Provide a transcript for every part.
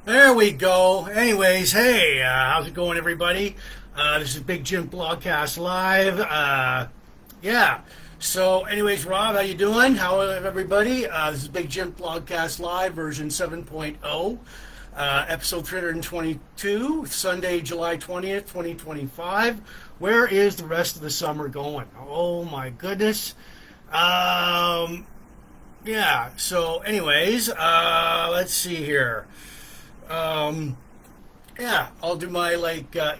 There we go. Anyways, hey, how's it going, everybody? This is Big Jims Blogcast Live. Yeah. So, anyways, Rob, how you doing? How are everybody? This is Big Jims Blogcast Live, version 7.0, episode 322, Sunday, July 20th, 2025. Where is the rest of the summer going? Oh, my goodness. Yeah. So, anyways, let's see here. Yeah, I'll do my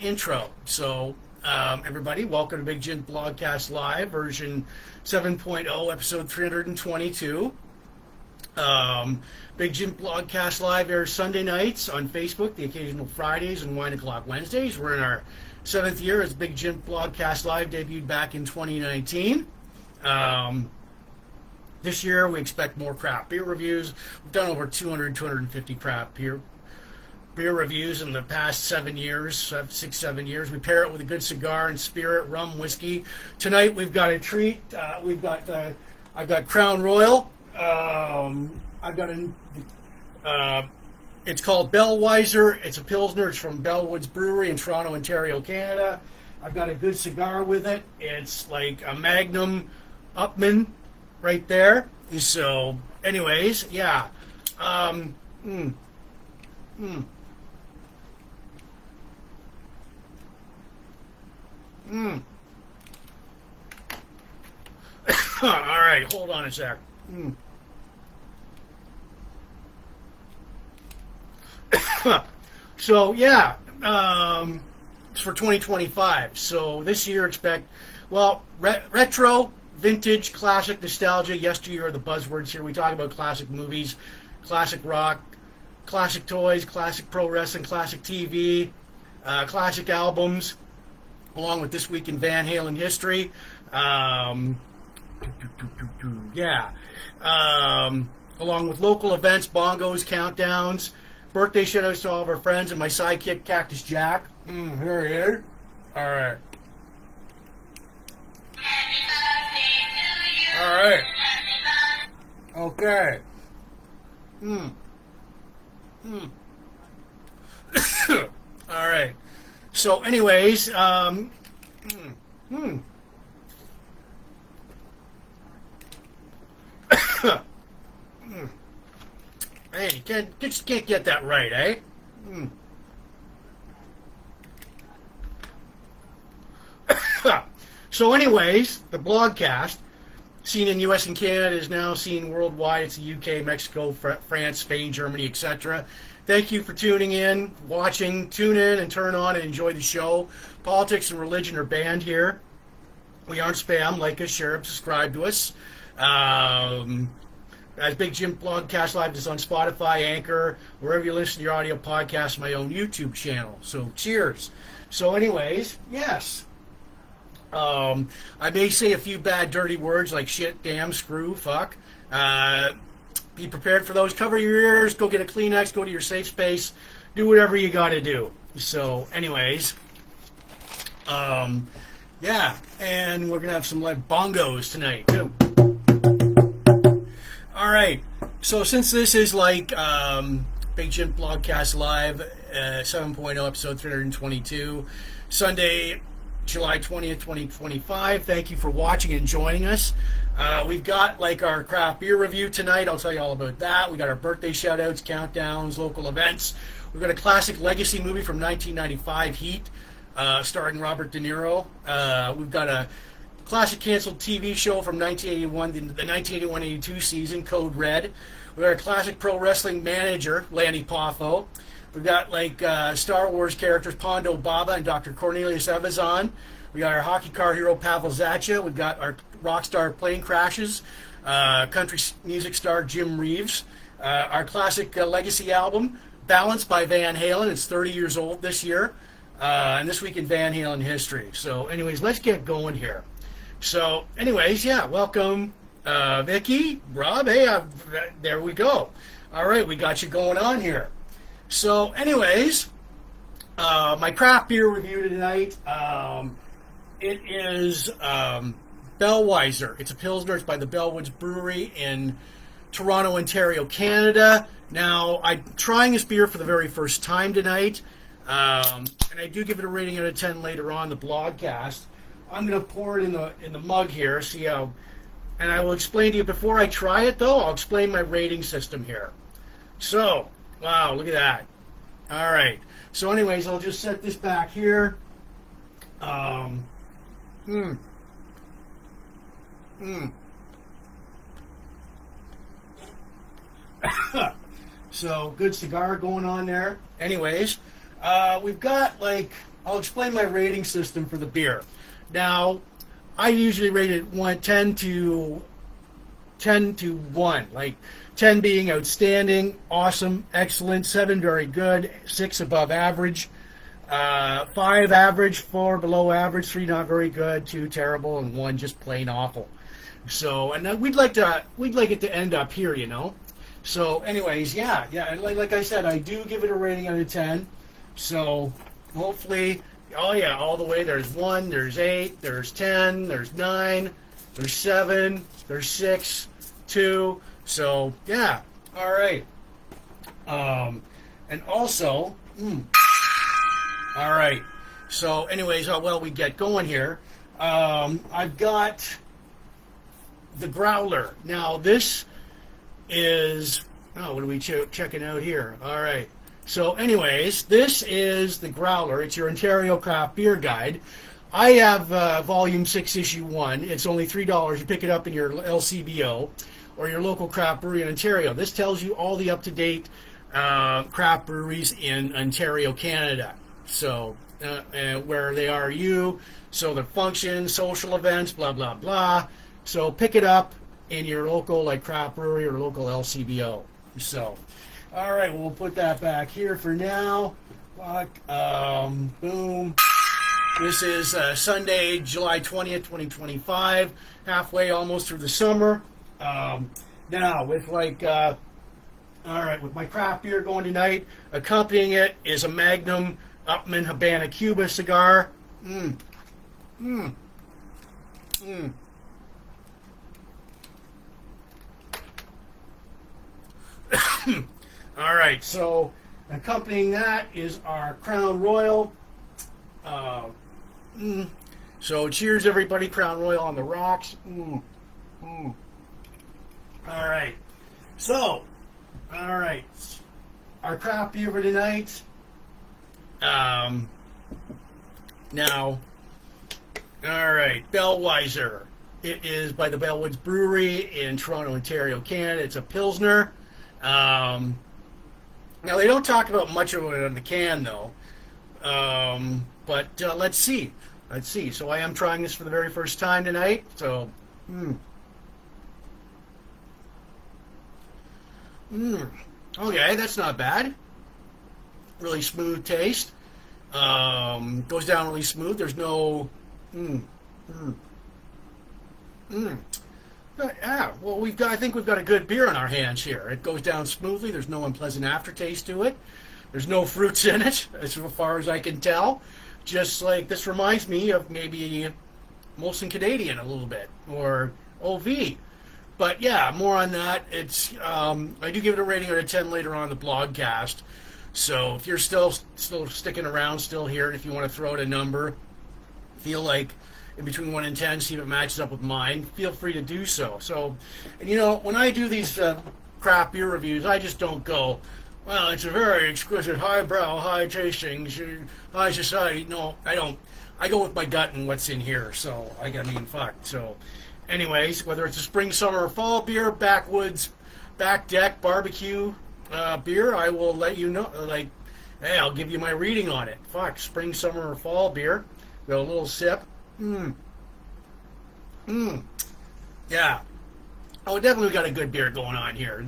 intro. So, everybody, welcome to Big Jims Blogcast Live, version 7.0, episode 322. Big Jims Blogcast Live airs Sunday nights on Facebook, the occasional Fridays, and 1 o'clock Wednesdays. We're in our 7th year as Big Jims Blogcast Live, debuted back in 2019. This year, we expect more craft beer reviews. We've done over 250 craft beer reviews in the past 7 years, 7 years. We pair it with a good cigar and spirit, rum, whiskey. Tonight we've got a treat. I've got Crown Royal. It's called Bellweiser. It's a Pilsner. It's from Bellwoods Brewery in Toronto, Ontario, Canada. I've got a good cigar with it. It's like a Magnum Upman right there. So, anyways, yeah. All right, hold on a sec. So yeah, it's for 2025. So this year expect, well, retro, vintage, classic, nostalgia. Yesteryear are the buzzwords here. We talk about classic movies, classic rock, classic toys, classic pro wrestling, classic TV, classic albums, along with This Week in Van Halen History. Yeah. Along with local events, bongos, countdowns, birthday shout-outs to all of our friends, and my sidekick, Cactus Jack. Here he is. All right. All right. Okay. All right. So, anyways, hey, you just can't get that right, eh? So, anyways, the blogcast, seen in U.S. and Canada, is now seen worldwide. It's the U.K., Mexico, France, Spain, Germany, etc. Thank you for tuning in, watching. Tune in and turn on and enjoy the show. Politics and religion are banned here. We aren't spam. Like us, share, subscribe to us. As Big Jims Blogcast Live is on Spotify, Anchor, wherever you listen to your audio podcast, my own YouTube channel. So cheers. So anyways, yes. I may say a few bad, dirty words like shit, damn, screw, fuck. Be prepared for those. Cover your ears. Go get a Kleenex. Go to your safe space. Do whatever you got to do. So, anyways, yeah, and we're gonna have some live bongos tonight too. All right. So since this is like Big Jims Blogcast Live 7.0 episode 322, Sunday, July 20th, 2025. Thank you for watching and joining us. We've got like our craft beer review tonight. I'll tell you all about that. We got our birthday shout-outs, countdowns, local events. We've got a classic legacy movie from 1995, Heat, starring Robert De Niro. We've got a classic canceled TV show from 1981, the 1981-82 season, Code Red. We've got a classic pro wrestling manager, Lanny Poffo. We've got like Star Wars characters, Pondo Baba and Dr. Cornelius Evazan. We got our hockey car hero, Pavel Zacha. We've got our rock star plane crashes, country music star Jim Reeves. Our classic legacy album, Balance by Van Halen. It's 30 years old this year. And This Week in Van Halen History. So anyways, let's get going here. So anyways, yeah, welcome Vicky, Rob. Hey, there we go. All right, we got you going on here. So anyways, my craft beer review tonight, it is Bellweiser. It's a Pilsner. It's by the Bellwoods Brewery in Toronto, Ontario, Canada. Now, I'm trying this beer for the very first time tonight, and I do give it a rating out of 10 later on the blogcast. I'm going to pour it in the mug here, see how, and I will explain to you before I try it, though. I'll explain my rating system here. So, wow, look at that. All right. So, anyways, I'll just set this back here. So, good cigar going on there. Anyways, we've got, like, I'll explain my rating system for the beer. Now, I usually rate it 10 to 1. Like, 10 being outstanding, awesome, excellent, 7 very good, 6 above average, 5 average, 4 below average, 3 not very good, 2 terrible, and 1 just plain awful. So, and we'd like it to end up here, you know. So, anyways, yeah, like I said, I do give it a rating out of 10. So, hopefully, oh yeah, all the way. There's 1, there's 8, there's 10, there's 9, there's 7, there's 6, 2. So, yeah, all right. And also, all right. So, anyways, how well we get going here. I've got the growler. Now, this is, what are we checking out here? All right. So, anyways, this is the growler. It's your Ontario Craft Beer Guide. I have Volume 6, Issue 1. It's only $3. You pick it up in your LCBO or your local craft brewery in Ontario. This tells you all the up-to-date craft breweries in Ontario, Canada. So, where they are so the functions, social events, blah, blah, blah. So, pick it up in your local, like, craft brewery or local LCBO. So, all right, we'll put that back here for now. Boom. This is Sunday, July 20th, 2025. Halfway almost through the summer. Now, with like, all right, with my craft beer going tonight, accompanying it is a Magnum Upman Habana Cuba cigar. All right, so accompanying that is our Crown Royal. So cheers, everybody. Crown Royal on the rocks. All right. So, all right. Our craft beer for tonight. Now, all right. Bellweiser. It is by the Bellwoods Brewery in Toronto, Ontario, Canada. It's a Pilsner. Now, they don't talk about much of it on the can, though. But let's see. Let's see. So I am trying this for the very first time tonight. So, okay, that's not bad. Really smooth taste. Goes down really smooth. There's no, Yeah, well, I think we've got a good beer in our hands here. It goes down smoothly. There's no unpleasant aftertaste to it. There's no fruits in it, as far as I can tell. Just like, this reminds me of maybe Molson Canadian a little bit, or OV. But yeah, more on that. It's I do give it a rating out of 10 later on in the blogcast. So if you're still sticking around, still here, and if you want to throw out a number, feel like in between 1 and 10, see if it matches up with mine, feel free to do so. So, and you know, when I do these craft beer reviews, I just don't go, well, it's a very exquisite, highbrow, high-tasting, high society. No, I don't. I go with my gut and what's in here. So, I mean, fuck. So, anyways, whether it's a spring, summer, or fall beer, backwoods, back deck, barbecue beer, I will let you know. Like, hey, I'll give you my reading on it. Fuck, spring, summer, or fall beer. Go a little sip. Yeah. Oh, definitely got a good beer going on here.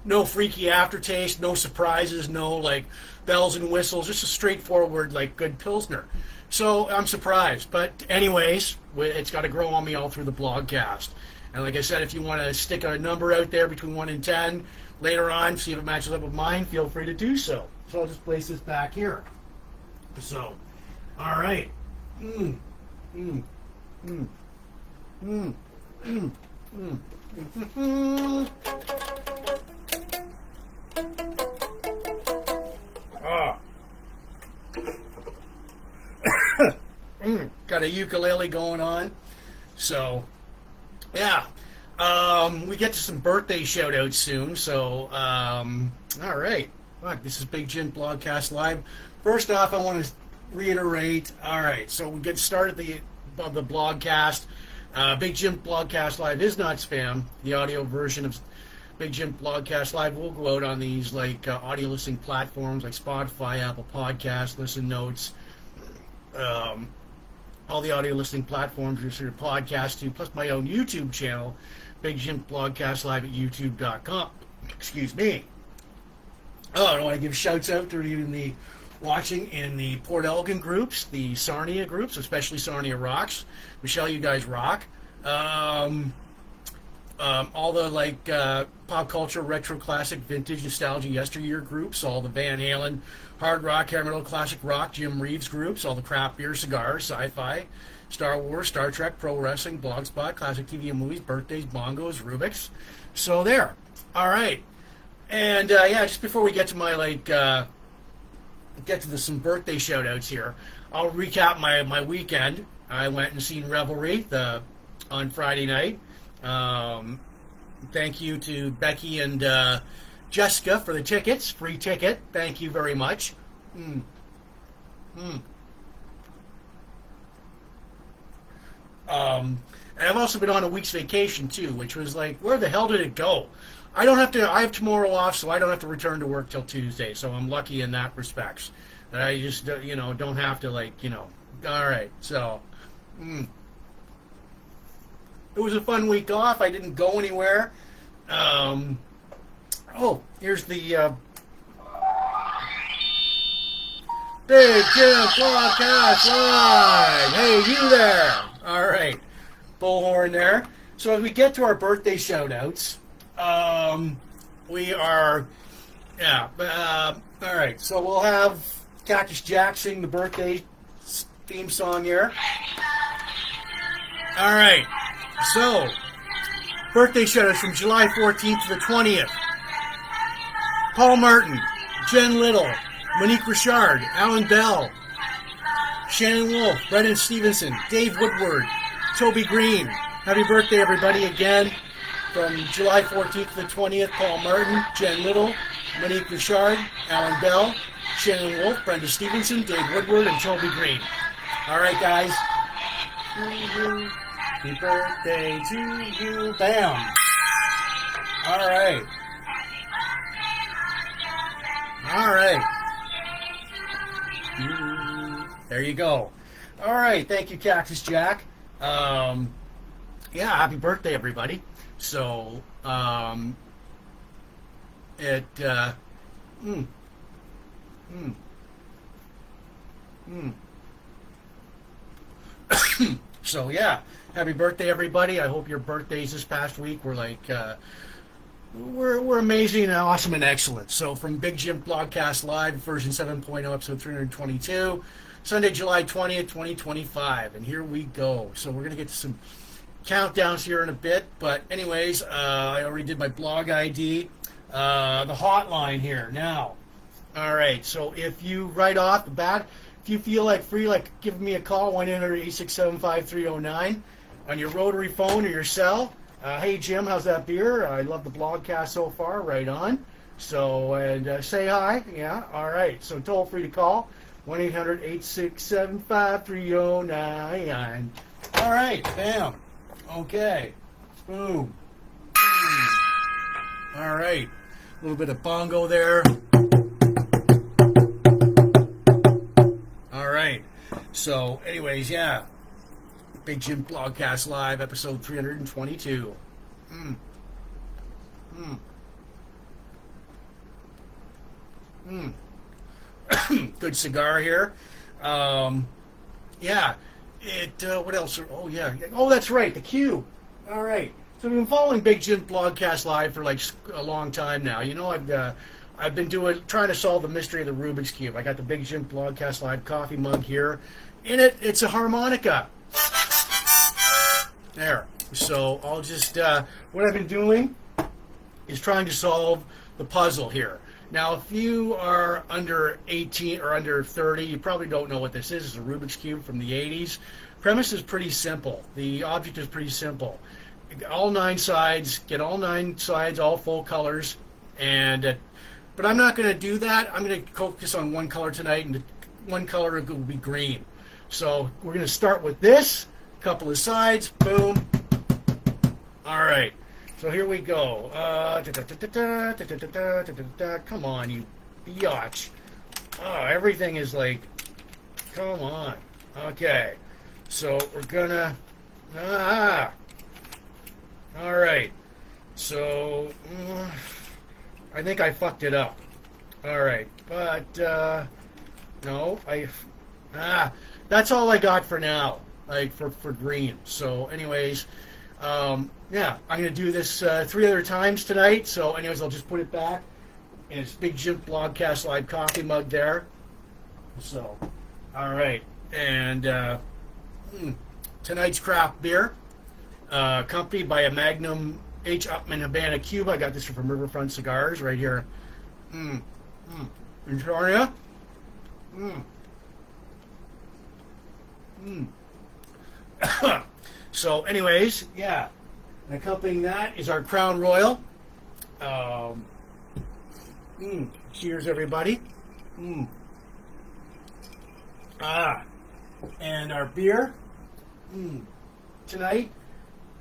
No freaky aftertaste, no surprises, no like bells and whistles. Just a straightforward, like, good Pilsner. So I'm surprised. But anyways, it's got to grow on me all through the blogcast. And like I said, if you want to stick a number out there between 1 and 10 later on, see if it matches up with mine, feel free to do so. So I'll just place this back here. So, all right. Got a ukulele going on. So, yeah. We get to some birthday shout-outs soon. So, all right. Look, this is Big Jim Blogcast Live. First off, I want to reiterate. All right, so we get started the blogcast. Big Jim Blogcast Live is not spam. The audio version of Big Jim Blogcast Live will go out on these like audio listening platforms like Spotify, Apple Podcasts, Listen Notes, all the audio listening platforms you sort of podcast to, plus my own YouTube channel, Big Jim Blogcast Live at YouTube.com. Excuse me. Oh, I want to give shouts out to even the watching in the Port Elgin groups, the Sarnia groups, especially Sarnia Rocks. Michelle, you guys rock. All the like pop culture, retro, classic, vintage, nostalgia, yesteryear groups, all the Van Halen, hard rock, hair metal, classic rock, Jim Reeves groups, all the craft beer, cigars, sci-fi, Star Wars, Star Trek, pro wrestling, blogspot, classic TV and movies, birthdays, bongos, Rubik's. So there. All right. And yeah, just before we get to my some birthday shout outs here, I'll recap my weekend. I went and seen Revelry on Friday night. Thank you to Becky and Jessica for the tickets. Free ticket. Thank you very much. And I've also been on a week's vacation too, which was like, where the hell did it go? I have tomorrow off, so I don't have to return to work till Tuesday, so I'm lucky in that respects. I just, don't have to, all right, so, it was a fun week off. I didn't go anywhere. Here's the, Big Jim Blogcast Live! Hey, you there! All right, bullhorn there. So as we get to our birthday shout-outs, we are, all right, so we'll have Cactus Jack sing the birthday theme song here. All right, so birthday shout-outs from July 14th to the 20th. Paul Martin, Jen Little, Monique Richard, Alan Bell, Shannon Wolf, Brendan Stevenson, Dave Woodward, Toby Green. Happy birthday, everybody, again. From July 14th to the 20th, Paul Martin, Jen Little, Monique Richard, Alan Bell, Shannon Wolf, Brenda Stevenson, Dave Woodward, and Toby Green. All right, guys. Happy birthday to you. Bam. All right. All right. There you go. All right. Thank you, Cactus Jack. Yeah, happy birthday, everybody. So, so yeah, happy birthday, everybody. I hope your birthdays this past week were like, we're amazing and awesome and excellent. So from Big Jim Blogcast Live, version 7.0, episode 322, Sunday, July 20th, 2025. And here we go. So we're going to get to some countdowns here in a bit, but anyways, I already did my blog ID, the hotline here now. All right, so if you right off the bat, if you feel like free, like give me a call, 1-800-867-5309 on your rotary phone or your cell. Hey Jim, how's that beer? I love the blogcast so far. Right on. So and say hi. Yeah. All right. So toll free to call 1-800-867-5309. All right. Bam. Okay. Boom. All right. A little bit of bongo there. All right. So, anyways, yeah. Big Jim Blogcast Live, episode 322. Good cigar here. Yeah. What else? Oh, yeah. Oh, that's right. The Cube. All right. So I've been following Big Jim Blogcast Live for like a long time now. You know, I've been trying to solve the mystery of the Rubik's Cube. I got the Big Jim Blogcast Live coffee mug here. In it, it's a harmonica. There. So I'll just, what I've been doing is trying to solve the puzzle here. Now, if you are under 18 or under 30, you probably don't know what this is. It's a Rubik's Cube from the 80s. Premise is pretty simple. The object is pretty simple. All 9 sides, get all 9 sides, all full colors. But I'm not going to do that. I'm going to focus on one color tonight, and the one color will be green. So we're going to start with this. Couple of sides. Boom. All right. So here we go. Come on, you biatch. Oh, everything is like, come on. Okay. So we're gonna, all right. So, I think I fucked it up. All right. But, no, that's all I got for now, like for green. So anyways, yeah, I'm going to do this 3 other times tonight. So anyways, I'll just put it back. And it's Big Jims Blogcast Live coffee mug there. So, all right. And tonight's craft beer, accompanied by a Magnum H. Upman Habana Cuba. I got this from Riverfront Cigars right here. In Victoria. So anyways, yeah. And accompanying that is our Crown Royal. Cheers, everybody. And our beer tonight,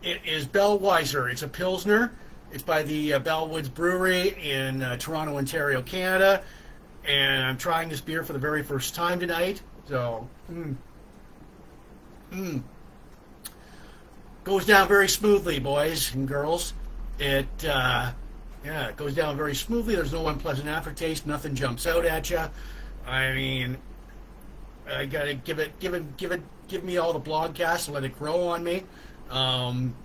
it is Bellweiser. It's a Pilsner. It's by the Bellwoods Brewery in Toronto, Ontario, Canada. And I'm trying this beer for the very first time tonight. So, goes down very smoothly, boys and girls. It goes down very smoothly. There's no unpleasant aftertaste. Nothing jumps out at you. I mean, I gotta give me all the blogcasts and let it grow on me.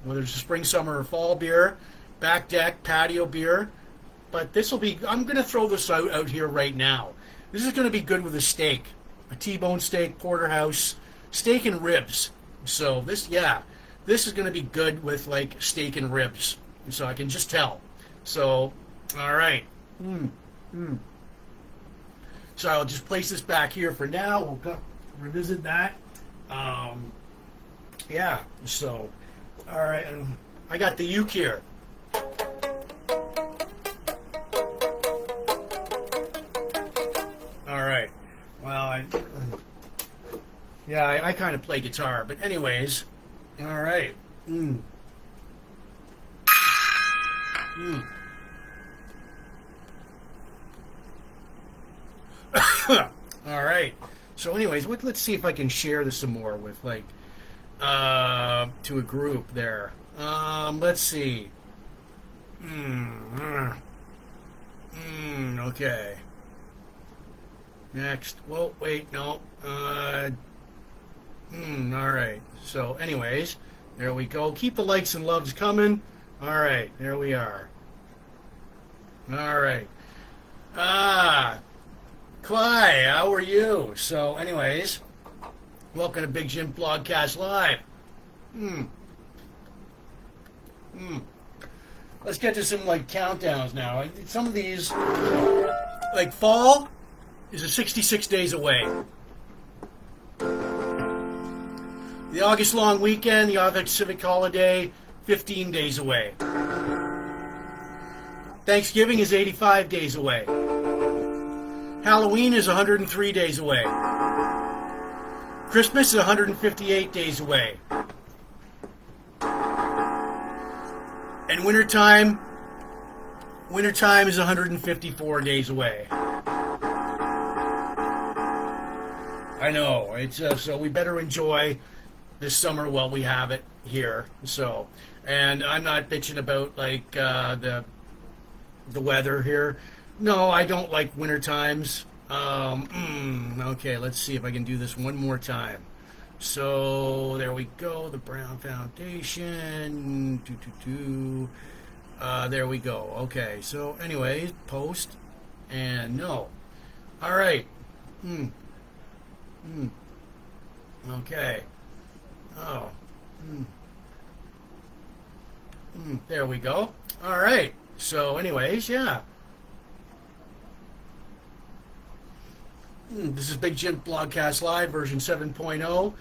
Whether it's a spring, summer, or fall beer, back deck, patio beer. But this will be. I'm gonna throw this out here right now. This is gonna be good with a steak, a T-bone steak, porterhouse, steak and ribs. So this is going to be good with like steak and ribs. So I can just tell. So, all right. So I'll just place this back here for now. We'll revisit that. Yeah. So, all right. I got the uke here. All right. Well, I kind of play guitar, but anyways. All right. All right. So anyways, let's see if I can share this some more with like to a group there. Let's see. Okay. Next. Well, wait, no. All right. So, anyways, there we go. Keep the likes and loves coming. All right. There we are. All right. Cly, how are you? So, anyways, welcome to Big Jims Blogcast Live. Let's get to some, like, countdowns now. Some of these, like, fall is 66 days away. The August long weekend, the August civic holiday, 15 days away. Thanksgiving is 85 days away. Halloween is 103 days away. Christmas is 158 days away. And wintertime is 154 days away. I know, it's so we better enjoy this summer while we have it here. So, and I'm not bitching about like the weather here. No, I don't like winter times. Okay, let's see if I can do this one more time. So there we go. The brown foundation. There we go. Okay. So, anyways, post and no. All right. Okay. Oh. There we go. All right. So, anyways, yeah. This is Big Jim Blogcast Live, version 7.0,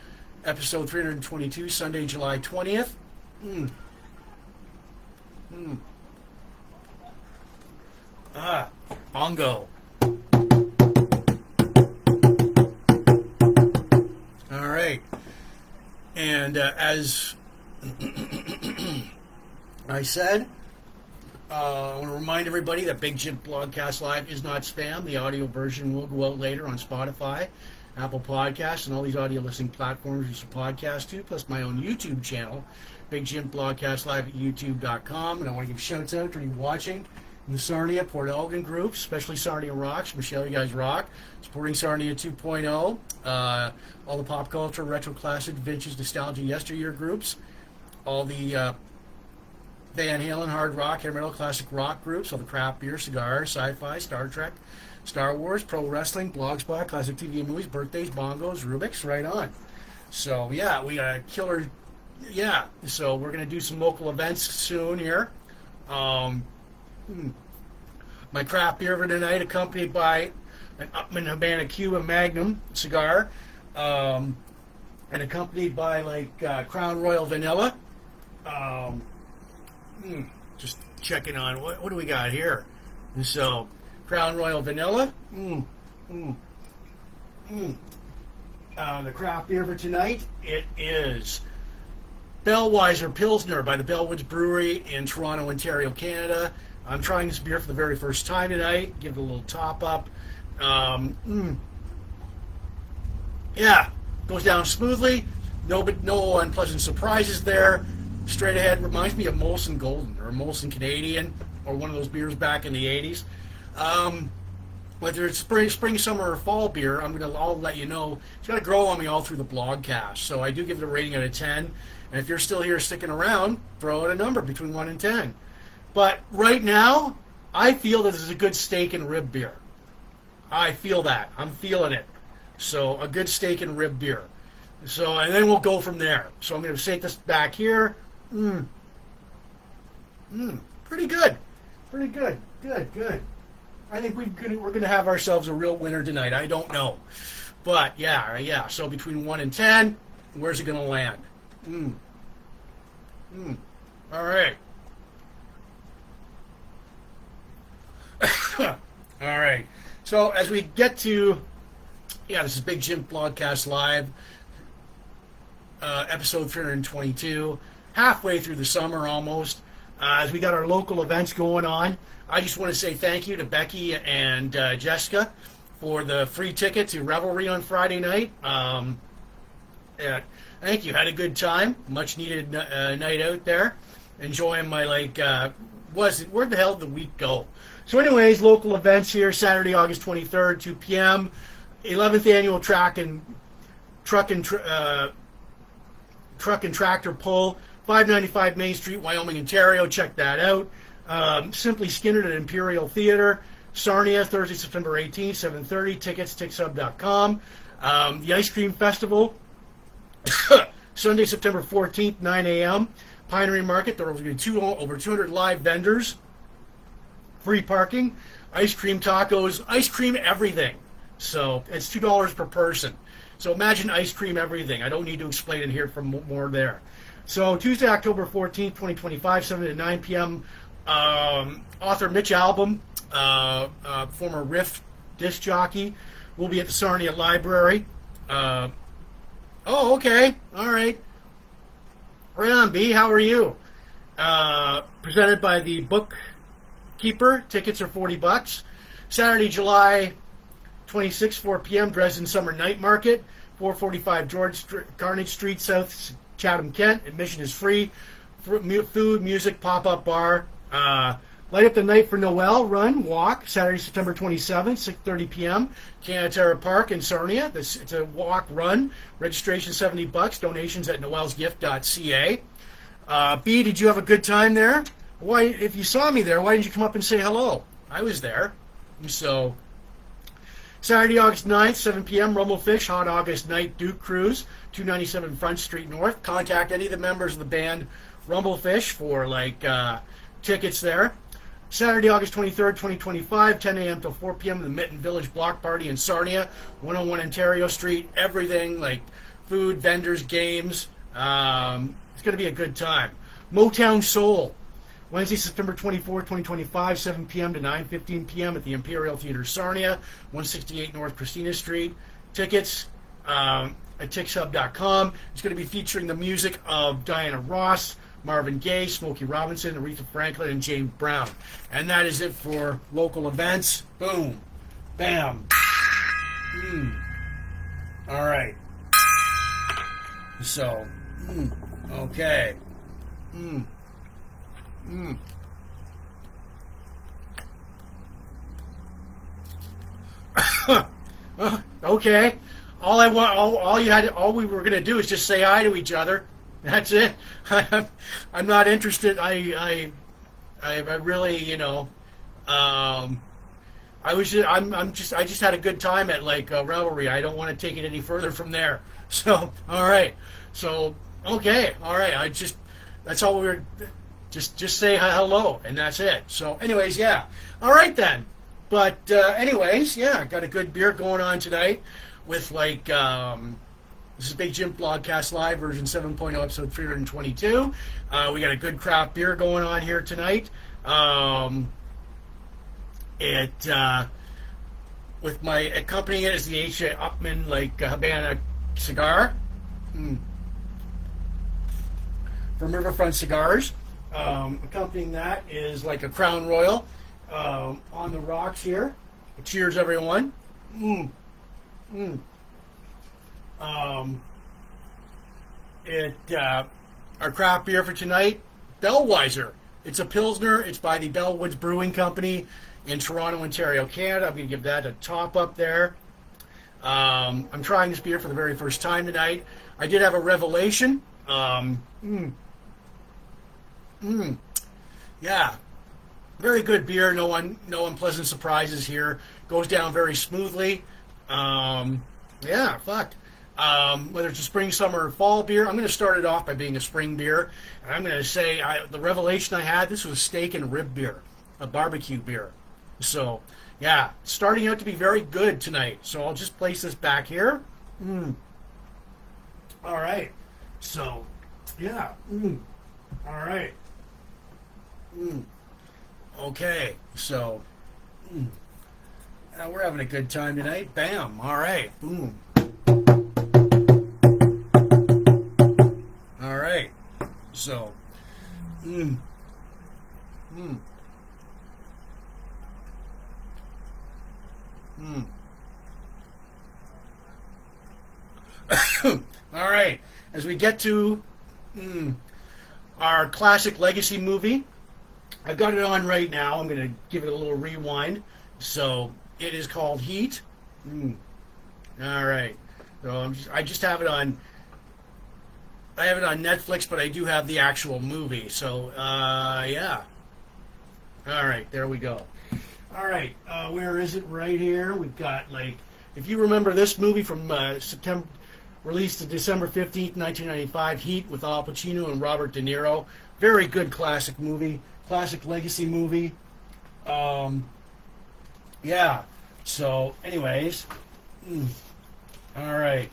episode 322, Sunday, July 20th. Bongo. All right. And as I said, I want to remind everybody that Big Jim Blogcast Live is not spam. The audio version will go out later on Spotify, Apple Podcasts, and all these audio listening platforms you should podcast to, plus my own YouTube channel, Big Jim Blogcast Live at youtube.com. And I want to give shouts out to you watching in the Sarnia, Port Elgin groups, especially Sarnia Rocks. Michelle, you guys rock. Supporting Sarnia 2.0. All the pop culture, retro classic, vintage, nostalgia, yesteryear groups. All the Van Halen, hard rock, heavy metal, classic rock groups, all the craft beer, cigars, sci-fi, Star Trek, Star Wars, pro wrestling, blogspot, classic TV and movies, birthdays, bongos, Rubik's, right on. So, yeah, we got a killer, so we're going to do some local events soon here. My craft beer for tonight, accompanied by an Upman Habana Cuba Magnum cigar, and accompanied by, Crown Royal Vanilla. Just checking on what do we got here. And so, Crown Royal Vanilla. The craft beer for tonight, it is Bellweiser Pilsner by the Bellwoods Brewery in Toronto, Ontario, Canada. I'm trying this beer for the very first time tonight. Give it a little top up. Goes down smoothly. No unpleasant surprises there. Straight ahead, reminds me of Molson Golden or Molson Canadian or one of those beers back in the 80s. Whether it's spring, summer, or fall beer, I'll let you know. It's got to grow on me all through the blogcast. So I do give it a rating out of 10. And if you're still here sticking around, throw out a number between 1 and 10. But right now, I feel that this is a good steak and rib beer. I feel that. I'm feeling it. So a good steak and rib beer. So, and then we'll go from there. So I'm going to take this back here. Pretty good. Pretty good. Good. I think we're going to have ourselves a real winner tonight. I don't know. But, yeah. So between 1 and 10, where's it going to land? All right. All right. So as we get to, this is Big Jim Blogcast Live, episode 322, halfway through the summer almost. As we got our local events going on, I just want to say thank you to Becky and Jessica for the free ticket to Revelry on Friday night. Thank you. Had a good time. Much needed night out there. Enjoying my, where the hell did the week go? So anyways, local events here, Saturday, August 23rd, 2 p.m., 11th annual truck and tractor pull, 595 Main Street, Wyoming, Ontario. Check that out. Simply Skinner at Imperial Theater, Sarnia, Thursday, September 18th, 7:30. Tickets, ticksub.com. The Ice Cream Festival, Sunday, September 14th, 9 a.m. Pinery Market. There are over 200 live vendors. Free parking, ice cream tacos, ice cream everything. So it's $2 per person. So imagine ice cream everything. I don't need to explain it here for more there. So Tuesday, October 14th, 2025, 7 to 9 p.m. Author Mitch Albom, former Riff disc jockey, will be at the Sarnia Library. Okay. All right. Right on, B. How are you? Presented by the Bookkeeper. Tickets are $40. Saturday, July 26, 4 p.m., Dresden Summer Night Market, 445 Carnage Street, South Chatham, Kent. Admission is free. Food, music, pop-up bar. Light up the night for Noel run, walk, Saturday, September 27th, 6:30 p.m., Canatara Park in Sarnia. It's a walk run. Registration $70. Donations at noelsgift.ca. B, did you have a good time there? Why, if you saw me there, why didn't you come up and say hello? I was there. So, Saturday, August 9th, 7 p.m., Rumblefish, Hot August Night Duke Cruise, 297 Front Street North. Contact any of the members of the band Rumblefish for, tickets there. Saturday, August 23rd, 2025, 10 a.m. till 4 p.m. the Mitten Village Block Party in Sarnia, 101 Ontario Street. Everything like food, vendors, games. It's going to be a good time. Motown Soul, Wednesday, September 24th, 2025, 7 p.m. to 9:15 p.m. at the Imperial Theatre Sarnia, 168 North Christina Street. Tickets at tixhub.com. It's going to be featuring the music of Diana Ross, Marvin Gaye, Smokey Robinson, Aretha Franklin, and James Brown. And that is it for local events. Boom. Bam. All right. So, okay. Okay. All we were gonna do is just say hi to each other. That's it. I'm not interested. I really, I just had a good time at Revelry. I don't want to take it any further from there. So, all right. So, okay. All right. That's all we were. Just say hello, and that's it. So, anyways, yeah. All right then. But anyways, yeah, got a good beer going on tonight with this is Big Jim Blogcast Live version 7.0 episode 322. We got a good craft beer going on here tonight. With my accompanying it is the H.A. Upman Habana cigar from Riverfront Cigars. Accompanying that is like a Crown Royal on the rocks here. Cheers, everyone. Our craft beer for tonight, Bellweiser. It's a Pilsner. It's by the Bellwoods Brewing Company in Toronto, Ontario, Canada. I'm going to give that a top up there. I'm trying this beer for the very first time tonight. I did have a revelation. Yeah. Very good beer. No unpleasant surprises here. Goes down very smoothly. Yeah, fuck. Whether it's a spring, summer, or fall beer, I'm going to start it off by being a spring beer. And I'm going to say the revelation I had, this was a steak and rib beer, a barbecue beer. So, yeah, starting out to be very good tonight. So I'll just place this back here. All right. So, yeah. All right. Okay. So, we're having a good time tonight. Bam. All right. Boom. All right. So, all right. As we get to our classic legacy movie, I've got it on right now. I'm going to give it a little rewind. So it is called Heat. All right. So I just have it on. I have it on Netflix, but I do have the actual movie. So yeah. All right. There we go. All right. Where is it? Right here. We've got if you remember this movie from September. Released December 15th, 1995, Heat with Al Pacino and Robert De Niro. Very good classic movie. Classic legacy movie. Yeah. So, anyways. All right.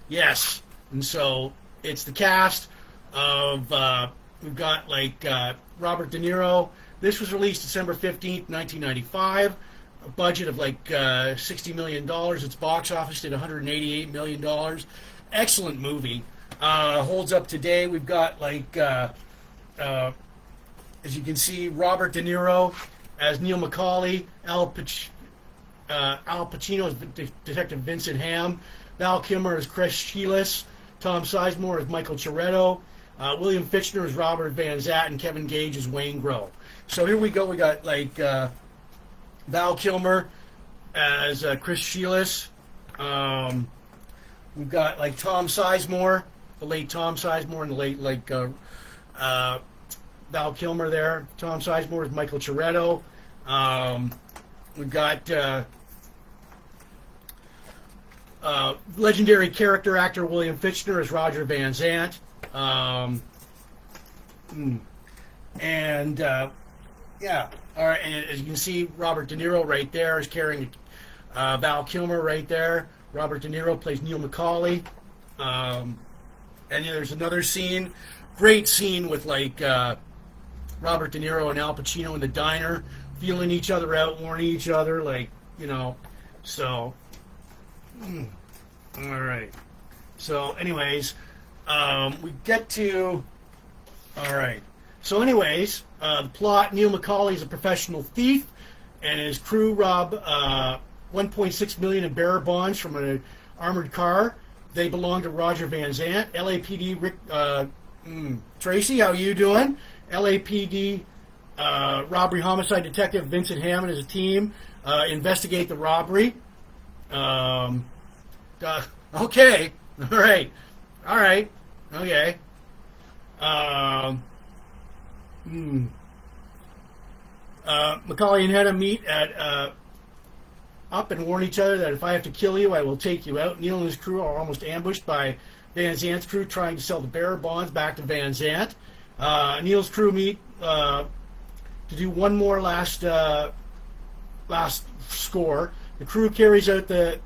Yes. And so, it's the cast of, we've got Robert De Niro. This was released December 15th, 1995. A budget of $60 million. Its box office did $188 million. Excellent movie. Holds up today. We've got as you can see, Robert De Niro as Neil McCauley, Al Pacino as Detective Vincent Ham, Val Kilmer as Chris Sheelis, Tom Sizemore as Michael Chiaretto, William Fichtner as Robert Van Zant, and Kevin Gage as Wayne Grow. So here we go. We got Val Kilmer as Chris Sheelis. We've got Tom Sizemore, the late Tom Sizemore, and the late Val Kilmer there. Tom Sizemore is Michael Chiaretto. We've got legendary character actor William Fichtner as Roger Van Zant. And yeah, all right. And as you can see, Robert De Niro right there is carrying Val Kilmer right there. Robert De Niro plays Neil McCauley. And then there's another scene, great scene with like Robert De Niro and Al Pacino in the diner, feeling each other out, warning each other, like, you know. So, all right. So, anyways, we get to, all right. So, anyways, the plot: Neil McCauley is a professional thief, and his crew rob 1.6 million in bearer bonds from an armored car. They belong to Roger Van Zant. LAPD Rick Tracy, how you doing? LAPD robbery homicide detective Vincent Hammond and his team investigate the robbery. Okay, all right, okay. Macaulay and Hedda meet at up and warn each other that if I have to kill you, I will take you out. Neil and his crew are almost ambushed by Van Zant's crew trying to sell the bearer bonds back to Van Zant. Neil's crew meet to do one more last score. The crew carries out the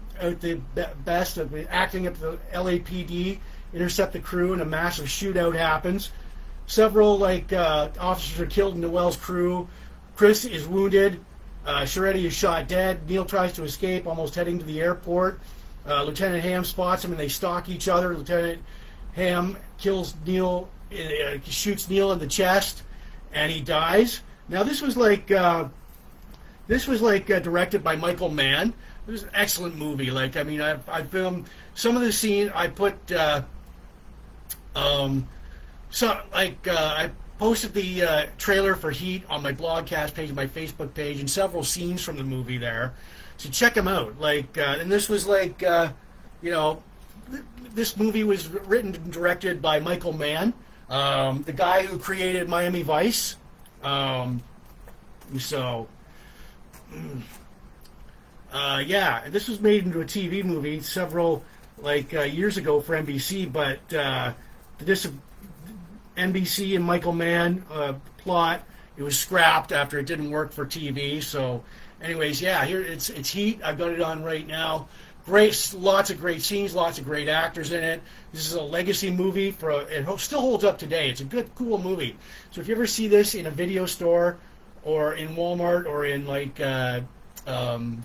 best of acting up to the LAPD, intercept the crew, and a massive shootout happens. Several officers are killed in Noel's crew. Chris is wounded. Sharetti is shot dead. Neil tries to escape, almost heading to the airport. Lieutenant Ham spots him, and they stalk each other. Lieutenant Ham kills Neil, shoots Neil in the chest, and he dies. Now this was directed by Michael Mann. It was an excellent movie. Like, I mean, I filmed some of the scene. I put I posted the trailer for Heat on my Blogcast page, my Facebook page, and several scenes from the movie there. So check them out. And this was this movie was written and directed by Michael Mann, the guy who created Miami Vice. This was made into a TV movie several years ago for NBC, but this NBC and Michael Mann plot, it was scrapped after it didn't work for TV. So, anyways, yeah, here it's Heat. I've got it on right now. Great, lots of great scenes, lots of great actors in it. This is a legacy movie it still holds up today. It's a good, cool movie. So if you ever see this in a video store or in Walmart or in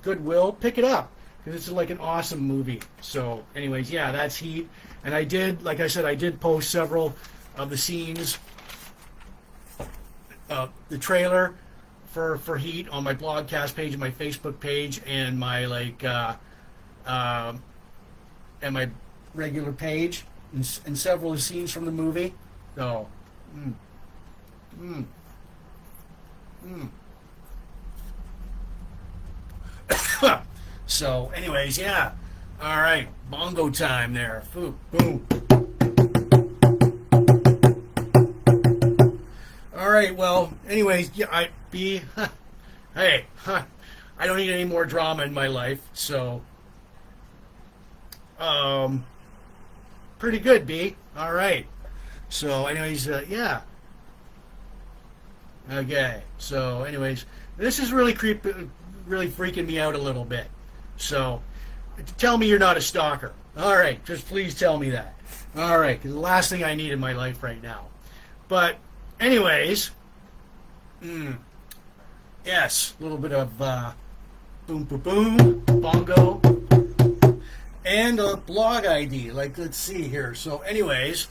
Goodwill, pick it up because it's like an awesome movie. So, anyways, yeah, that's Heat. And I did, like I said, I did post several of the scenes, the trailer for Heat on my Blogcast page, my Facebook page, and my and my regular page, and several of the scenes from the movie. So, so, anyways, yeah. All right, bongo time there. Boom, boom. All right, well, anyways, yeah, hey, I don't need any more drama in my life, so, pretty good, B. All right. So, anyways, yeah. Okay. So, anyways, this is really freaking me out a little bit. So, tell me you're not a stalker. All right, just please tell me that. All right, 'cause the last thing I need in my life right now. But, anyways, yes, a little bit of boom, boom, boom, bongo, and a blog ID. Let's see here. So, anyways,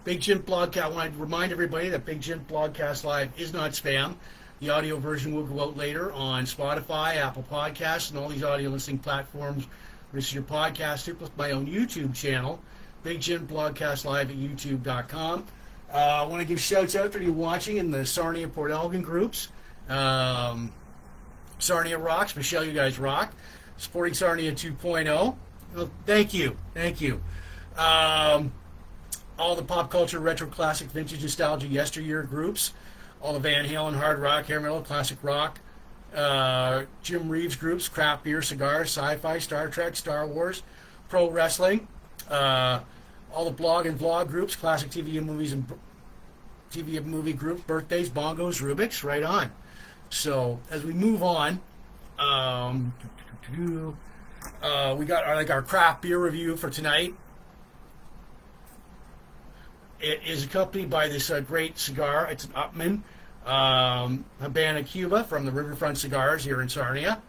Big Jim Blogcast. I want to remind everybody that Big Jim Blogcast Live is not spam. The audio version will go out later on Spotify, Apple Podcasts, and all these audio listening platforms. This is your podcast too, plus my own YouTube channel, Big Jim Blogcast Live at YouTube.com. I want to give shouts out to you watching in the Sarnia Port Elgin groups. Sarnia rocks. Michelle, you guys rock. Supporting Sarnia 2.0. Well, thank you. All the pop culture, retro, classic, vintage, nostalgia, yesteryear groups. All the Van Halen, hard rock, hair metal, classic rock. Jim Reeves groups, craft beer, cigars, sci-fi, Star Trek, Star Wars, pro wrestling. All the blog and vlog groups, classic TV and movies and TV movie group, birthdays, bongos, Rubik's, right on. So as we move on, we got our craft beer review for tonight. It is accompanied by this great cigar. It's an Upman Habana Cuba from the Riverfront Cigars here in Sarnia.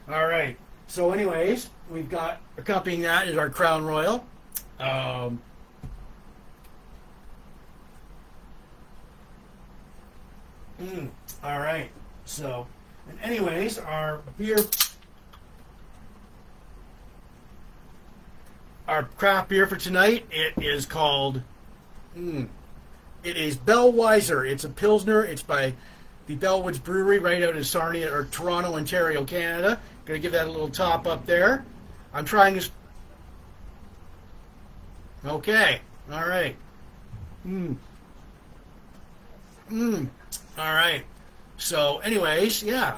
All right. So, anyways, we've got accompanying that is our Crown Royal. All right. So, and anyways, our craft beer for tonight, it is called, it is Bellweiser. It's a Pilsner. It's by the Bellwoods Brewery right out of Sarnia, or Toronto, Ontario, Canada. Going to give that a little top up there. I'm trying this. Okay. All right. All right. So, anyways, yeah,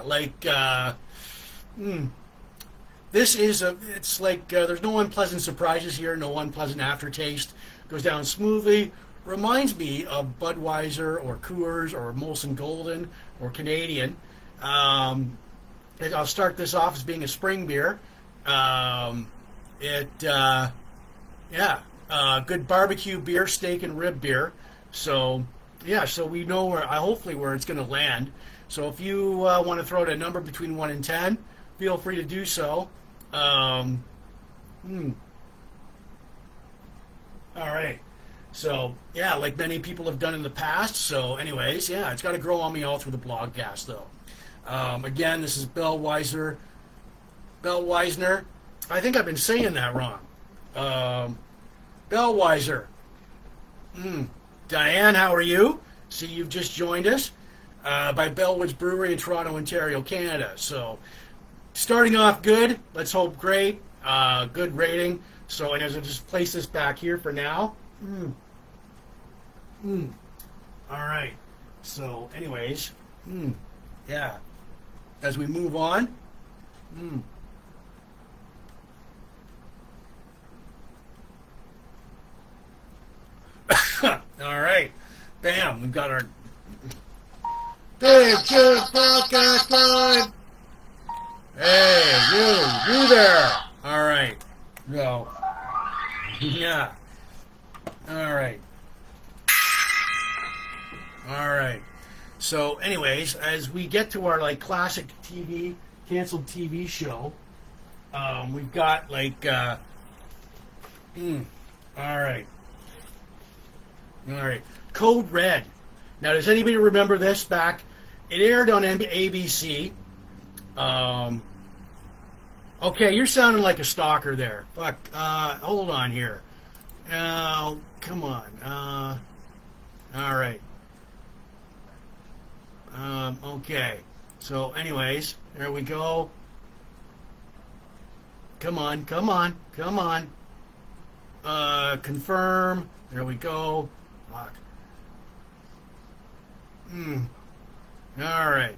this is it's like there's no unpleasant surprises here, no unpleasant aftertaste. Goes down smoothly. Reminds me of Budweiser or Coors or Molson Golden or Canadian. I'll start this off as being a spring beer. Good barbecue beer, steak and rib beer. So, yeah, so we know hopefully where it's going to land. So if you want to throw out a number between 1 and 10, feel free to do so. All right. So, yeah, like many people have done in the past. So, anyways, yeah, it's got to grow on me all through the blogcast, though. Again, this is Bellweiser. Bellweisner. I think I've been saying that wrong. Bellweiser. Diane, how are you? See, you've just joined us by Bellwoods Brewery in Toronto, Ontario, Canada. So, starting off good. Let's hope great. Good rating. So, and as I just place this back here for now. All right. So, anyways, yeah. As we move on, all right. Bam. We've got our Big Jims Blogcast Live. Hey, you there. All right. Go. Yeah. All right. All right. So, anyways, as we get to our classic TV canceled TV show, we've got all right. Code Red. Now, does anybody remember this back? It aired on ABC. Okay, you're sounding like a stalker there. Fuck. Hold on here. Come on. All right. Okay. So, anyways, there we go. Come on. Confirm. There we go. Fuck. All right.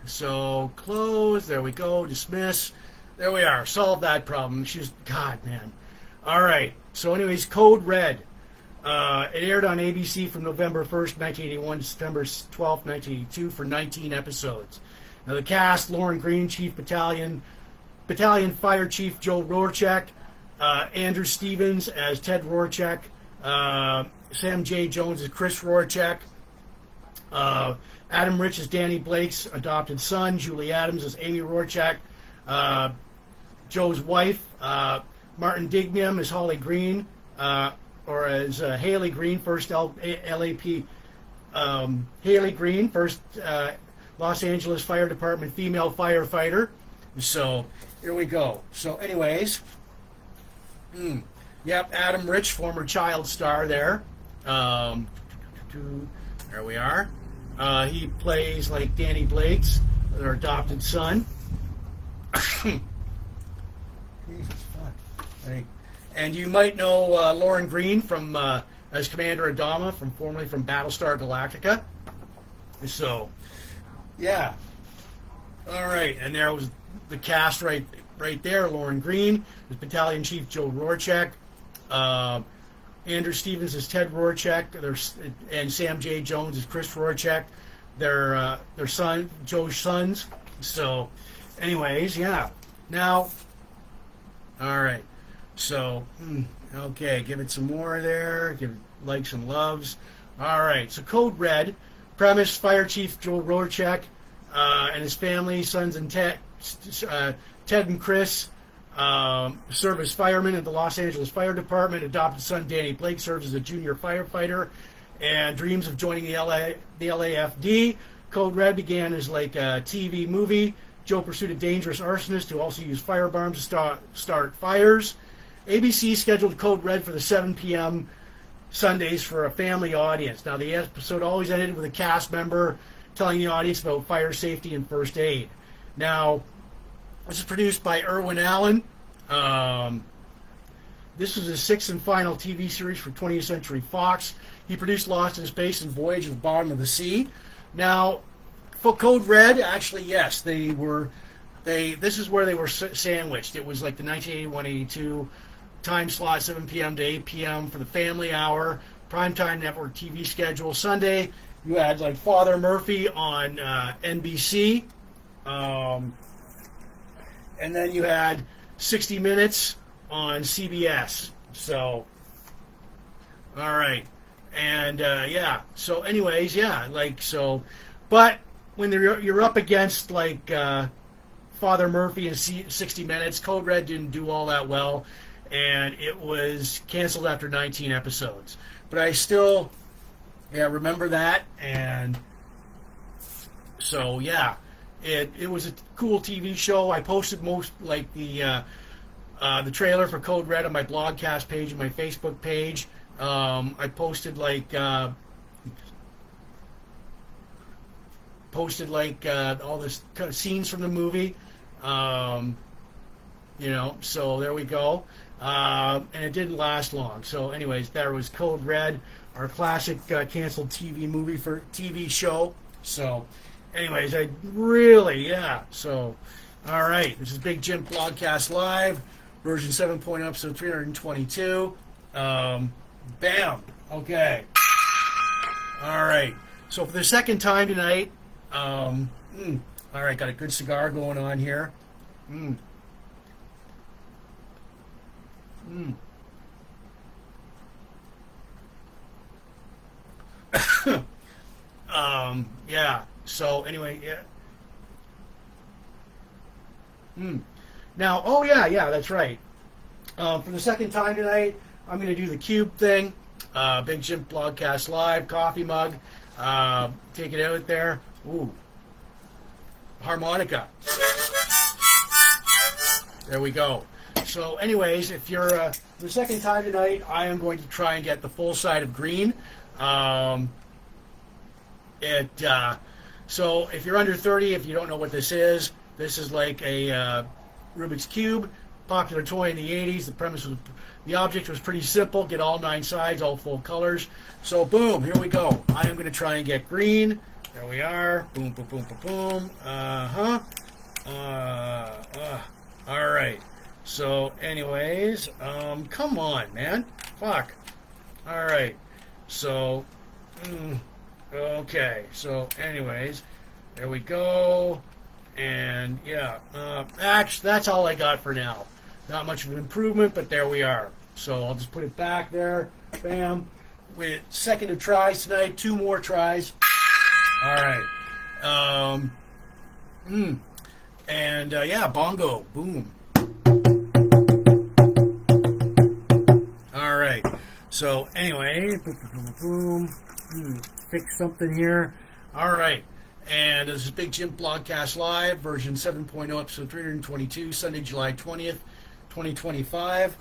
So, close. There we go. Dismiss. There we are. Solve that problem. God, man. All right. So, anyways, Code Red. It aired on ABC from November 1st, 1981 to September 12th, 1982 for 19 episodes. Now, the cast: Lauren Green, Chief Battalion Fire Chief Joe Rorschach, Andrew Stevens as Ted Rorschach, Sam J. Jones as Chris Rorschach, Adam Rich as Danny Blake's adopted son, Julie Adams as Amy Rorschach, Joe's wife, Martin Dignam as Holly Green, or as Haley Green, first LAP, Haley Green, first Los Angeles Fire Department female firefighter. So, here we go. So, anyways, yep, Adam Rich, former child star there. There we are. He plays Danny Blake's, their adopted son. Jesus fuck. And you might know Lauren Green from as Commander Adama, formerly from Battlestar Galactica. So, yeah. All right, and there was the cast right right there. Lauren Green is Battalion Chief Joe Rorschach. Andrew Stevens is Ted Rorschach. And Sam J. Jones is Chris Rorschach. Their son, Joe's sons. So, anyways, yeah. Now, all right. So, okay, give it some more there. Give it likes and loves. All right. So, Code Red. Premise: Fire Chief Joe Rorschach and his family, sons and Ted and Chris, serve as firemen at the Los Angeles Fire Department. Adopted son Danny Blake serves as a junior firefighter and dreams of joining the LAFD. Code Red began as like a TV movie. Joe pursued a dangerous arsonist who also used firebombs to start fires. ABC scheduled Code Red for the 7 p.m. Sundays for a family audience. Now, the episode always ended with a cast member telling the audience about fire safety and first aid. Now, this is produced by Irwin Allen. This was his sixth and final TV series for 20th Century Fox. He produced Lost in Space and Voyage of the Bottom of the Sea. Now, for Code Red, actually, yes, this is where they were sandwiched. It was like the 1981-82 time slot, 7 p.m. to 8 p.m. for the family hour, primetime network TV schedule. Sunday, you had like Father Murphy on NBC. And then you had 60 Minutes on CBS. So, all right. And, yeah. So, anyways, yeah. Like, so. But when you're up against, like, Father Murphy and 60 Minutes, Code Red didn't do all that well. And it was canceled after 19 episodes. But I still, remember that. And so, yeah. It was a cool TV show. I posted most, like, the trailer for Code Red on my Blogcast page and my Facebook page. I posted, like, all this kind of scenes from the movie. So there we go. And it didn't last long. So, anyways, there was Code Red, our classic canceled TV show. So, anyways, So, all right. This is Big Jim Blogcast Live, version 7.0, episode 322. Bam. Okay. All right. So, for the second time tonight, all right, got a good cigar going on here. Yeah. So anyway, yeah. Now, that's right. For the second time tonight, I'm going to do the cube thing. Big Jim Blogcast Live, coffee mug. Take it out there. Ooh. Harmonica. There we go. So anyways, if you're the second time tonight, I am going to try and get the full side of green. So if you're under 30, if you don't know what this is like a Rubik's Cube, popular toy in the 80s. The object was pretty simple. Get all 9 sides, all full colors. So boom, here we go. I am going to try and get green. There we are. Boom, boom, boom, boom, boom. All right. So anyways, come on, man. Fuck. All right. So, okay. So anyways, there we go. And yeah, actually, that's all I got for now. Not much of an improvement, but there we are. So I'll just put it back there. Bam. With second of tries tonight, 2 more tries. All right. And yeah, bongo. Boom. All right. So anyway, boom. Fix something here. All right. And this is Big Jim Blogcast Live, version 7.0, episode 322, Sunday, July 20th, 2025.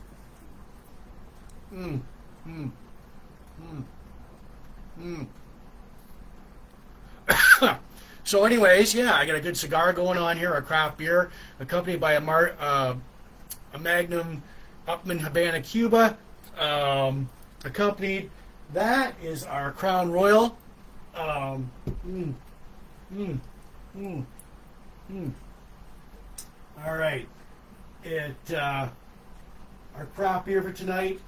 So anyways, yeah, I got a good cigar going on here, a craft beer, accompanied by a Magnum Upman Habana Cuba. Accompanied, that is our Crown Royal. All right. Our craft beer for tonight,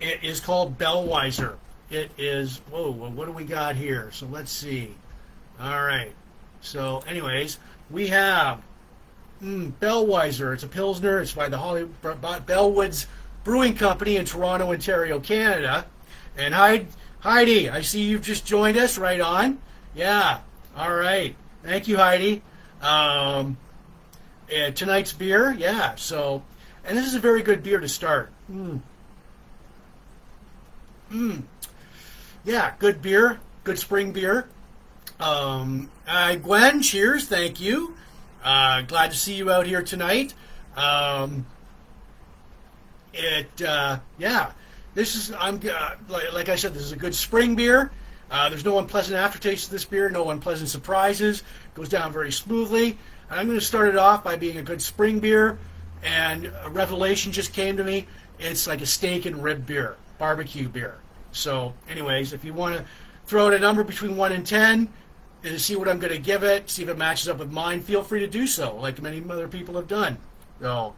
it is called Bellweiser. It is, whoa, what do we got here? So let's see. All right. So anyways, we have Bellweiser. It's a Pilsner. It's by the Bellwoods Brewing Company in Toronto, Ontario, Canada. And Heidi, I see you've just joined us. Right on. Yeah. All right. Thank you, Heidi. Tonight's beer, yeah. So, and this is a very good beer to start. Yeah, good beer, good spring beer. Gwen, cheers, thank you. Glad to see you out here tonight. Yeah, this is, like I said, this is a good spring beer. There's no unpleasant aftertaste to this beer, no unpleasant surprises. Goes down very smoothly. And I'm going to start it off by being a good spring beer. And a revelation just came to me. It's like a steak and rib beer, barbecue beer. So, anyways, if you want to throw out a number between 1 and 10 and see what I'm going to give it, see if it matches up with mine, feel free to do so, like many other people have done. So,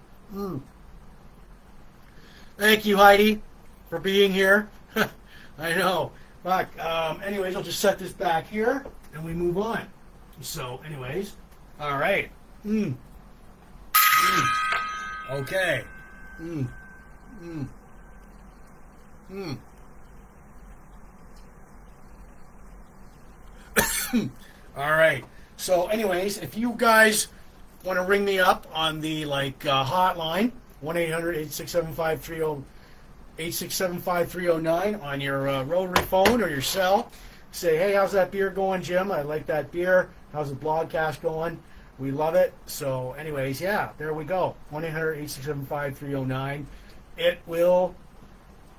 thank you, Heidi, for being here. I know. But, anyways, I'll just set this back here and we move on. So, anyways, all right. Okay. All right. So, anyways, if you guys want to ring me up on the hotline, 1-800-867-5309 on your rotary phone or your cell, say, hey, how's that beer going, Jim? I like that beer. How's the blogcast going? We love it. So, anyways, yeah, there we go. 1-800-867-5309.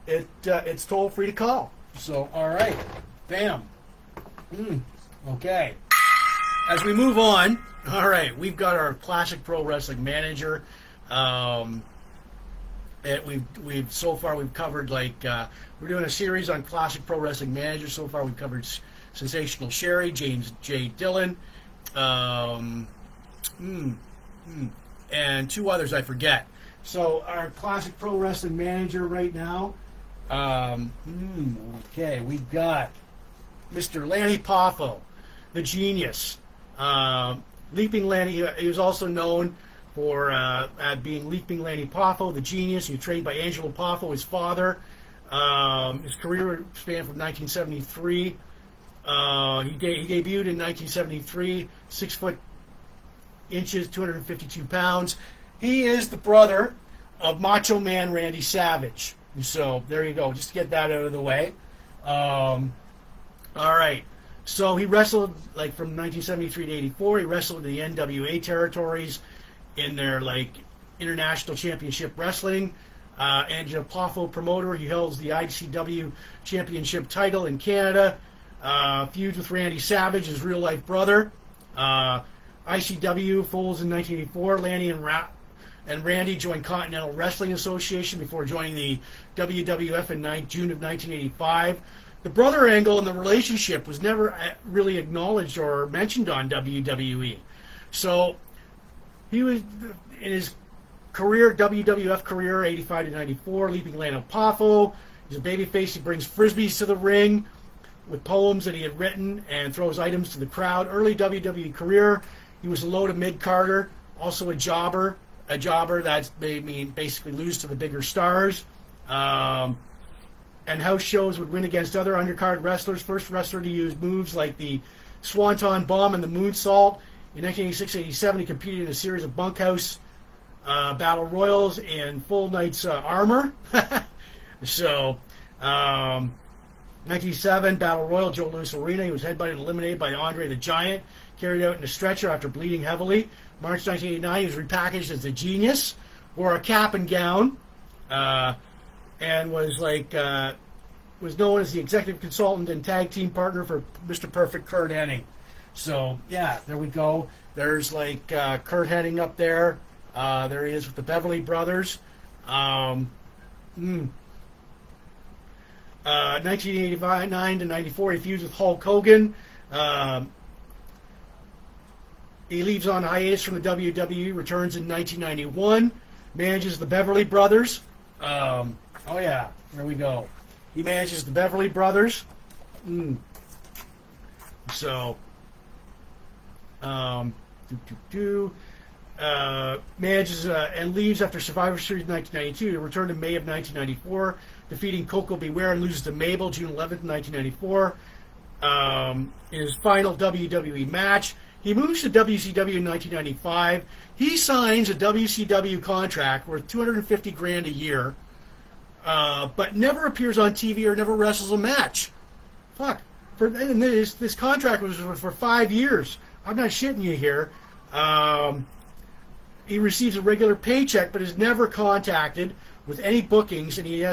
It's toll free to call. So, all right, bam. Okay. As we move on, all right, we've got our classic pro wrestling manager. We've so far we've covered we're doing a series on classic pro wrestling manager. So far we've covered Sensational Sherry, James J. Dillon, and two others I forget. So our classic pro wrestling manager right now. Okay, we've got Mr. Lanny Poffo, the genius. Leaping Lanny, he was also known for being Leaping Lanny Poffo, the genius. He was trained by Angelo Poffo, his father. His career spanned from 1973. He debuted in 1973, 6 foot inches, 252 pounds. He is the brother of Macho Man Randy Savage. So there you go, just to get that out of the way. All right. So he wrestled from 1973 to 84. He wrestled in the NWA territories in their international championship wrestling. Angelo Poffo promoter. He holds the ICW championship title in Canada. Feuds with Randy Savage, his real life brother. ICW folds in 1984. Lanny and Randy joined Continental Wrestling Association before joining the WWF in June of 1985. The brother angle in the relationship was never really acknowledged or mentioned on WWE. So he was in his career, WWF career, 85 to 94, Leaping Lanny Poffo. He's a babyface. He brings frisbees to the ring with poems that he had written and throws items to the crowd. Early WWE career, he was a low to mid Carter, also a jobber. A jobber that basically lose to the bigger stars. And house shows would win against other undercard wrestlers. First wrestler to use moves like the Swanton Bomb and the Moonsault. In 1986-87, he competed in a series of bunkhouse battle royals in full knight's armor. So, 1997 Battle Royal, Joe Louis Arena. He was headbutted and eliminated by Andre the Giant. Carried out in a stretcher after bleeding heavily. March 1989, he was repackaged as the Genius, wore a cap and gown, and was known as the executive consultant and tag team partner for Mr. Perfect Kurt Hennig. So yeah, there we go. There's Kurt Hennig up there. There he is with the Beverly Brothers. 1989 to 94, he feuds with Hulk Hogan. He leaves on hiatus from the WWE, returns in 1991. manages the Beverly Brothers. Oh yeah, there we go. He manages the Beverly Brothers. So, manages and leaves after Survivor Series 1992 to return to May of 1994, defeating Coco Beware and loses to Mabel June 11th, 1994. In his final WWE match, he moves to WCW in 1995. He signs a WCW contract worth $250,000 a year, but never appears on TV or never wrestles a match. Fuck. And this contract was for 5 years. I'm not shitting you here. He receives a regular paycheck, but is never contacted with any bookings, and he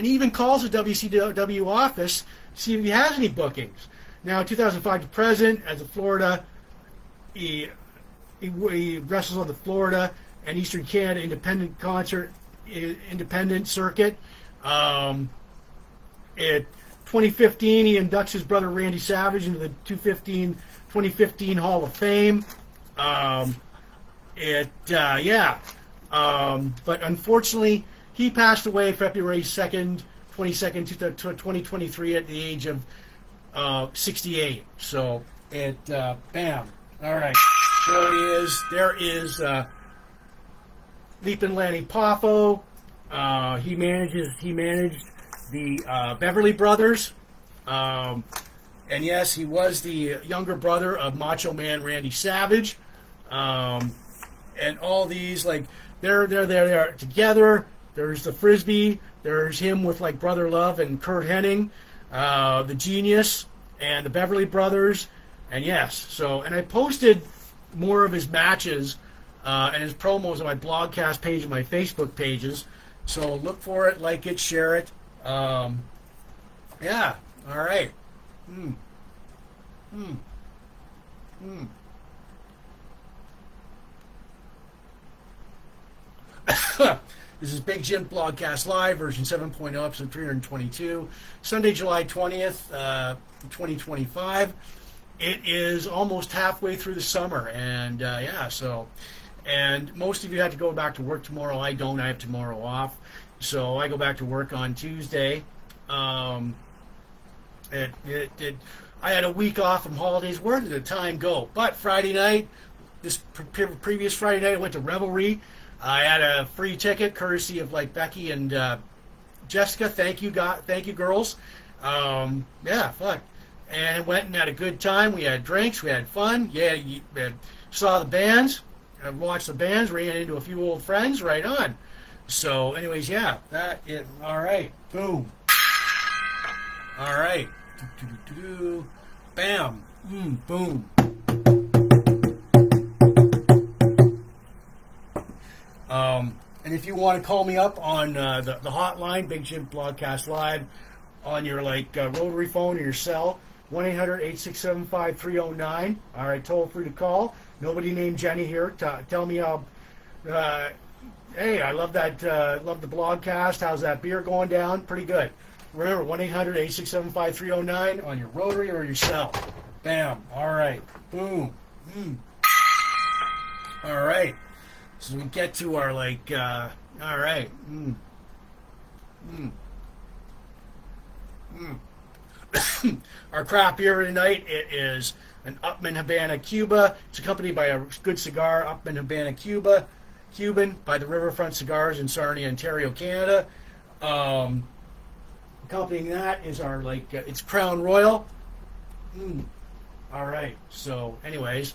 even calls the WCW office to see if he has any bookings. Now, 2005 to present, as a Florida, he wrestles on the Florida and Eastern Canada independent circuit. In 2015, he inducts his brother Randy Savage into the 2015 Hall of Fame. But unfortunately, he passed away February 22nd, 2023 at the age of 68. So, bam. All right. There is E-Lanny Poffo. He managed the Beverly Brothers. And yes, he was the younger brother of Macho Man Randy Savage. And all these, like, they're together. There's the Frisbee. There's him with, like, Brother Love and Kurt Hennig, the Genius, and the Beverly Brothers. And yes, and I posted more of his matches and his promos on my Blogcast page and my Facebook pages. So look for it, like it, share it. All right. This is Big Jim Blogcast Live, version 7.0, episode 322, Sunday, July 20th, 2025. It is almost halfway through the summer, and and most of you had to go back to work tomorrow. I don't. I have tomorrow off, so I go back to work on Tuesday. I had a week off from holidays. Where did the time go? But Friday night, this previous Friday night, I went to Revelry. I had a free ticket, courtesy of like Becky and Jessica. Thank you, girls. Fuck. And went and had a good time. We had drinks. We had fun. Yeah, saw the bands. Watched the bands. Ran into a few old friends. Right on. So, anyways, yeah. All right. Boom. All right. Bam. Boom. And if you want to call me up on the hotline, Big Jim Blogcast Live, on your rotary phone or your cell, 1-800-867-5309. All right, toll free to call. Nobody named Jenny here. Tell me how. Hey, I love that. Love the Blogcast. How's that beer going down? Pretty good. Remember, 1-800-867-5309 on your rotary or your cell. Bam. All right. Boom. All right. So we get to our, all right. Our craft beer tonight, it is an Upman Habana Cuba. It's accompanied by a good cigar, Upman Habana Cuban, by the Riverfront Cigars in Sarnia, Ontario, Canada. Accompanying that is our, it's Crown Royal. All right. So, anyways.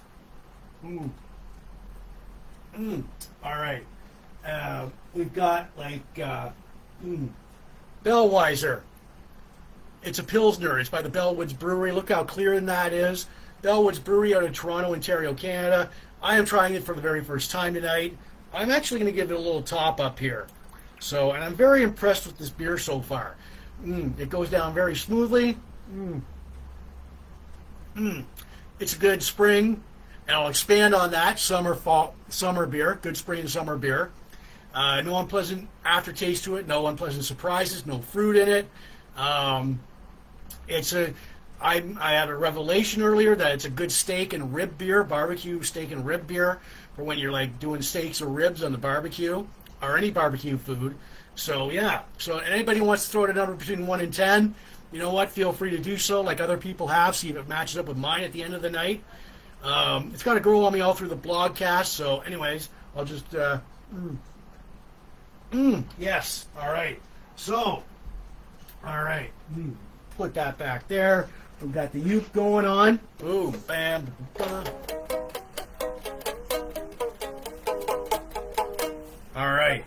All right. We've got Bellweiser. It's a Pilsner. It's by the Bellwoods Brewery. Look how clear that is. Bellwoods Brewery out of Toronto, Ontario, Canada. I am trying it for the very first time tonight. I'm actually going to give it a little top up here. So, and I'm very impressed with this beer so far. It goes down very smoothly. It's a good spring. And I'll expand on that. Summer beer. Good spring and summer beer. No unpleasant aftertaste to it. No unpleasant surprises. No fruit in it. I had a revelation earlier that it's a good steak and rib beer, barbecue steak and rib beer, for when you're doing steaks or ribs on the barbecue. or any barbecue food. So yeah, so anybody who wants to throw out a number between 1 and 10, you know what? Feel free to do so, like other people have. See if it matches up with mine at the end of the night. It's got to grow on me all through the blogcast. So, anyways, I'll just yes. All right. So, all right. Put that back there. We've got the uke going on. Boom, bam, bam. All right.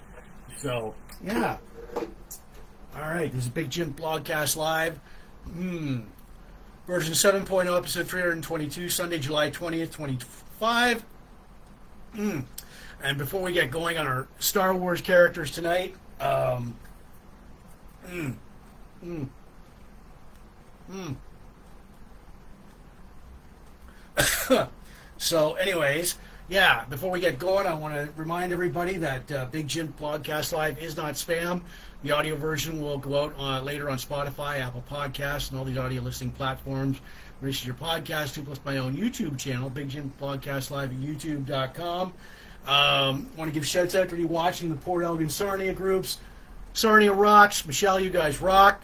So, yeah. All right. This is Big Jim Blogcast Live. Version 7.0, episode 322, Sunday, July 20th, 2025. And before we get going on our Star Wars characters tonight, So, anyways, yeah, before we get going, I want to remind everybody that Big Jim Blogcast Live is not spam. The audio version will go out later on Spotify, Apple Podcasts, and all these audio listening platforms. This is your podcast, too, plus my own YouTube channel, Big Jim Blogcast Live at youtube.com. Want to give shouts out to you watching the Port Elgin Sarnia groups. Sarnia rocks. Michelle, you guys rock.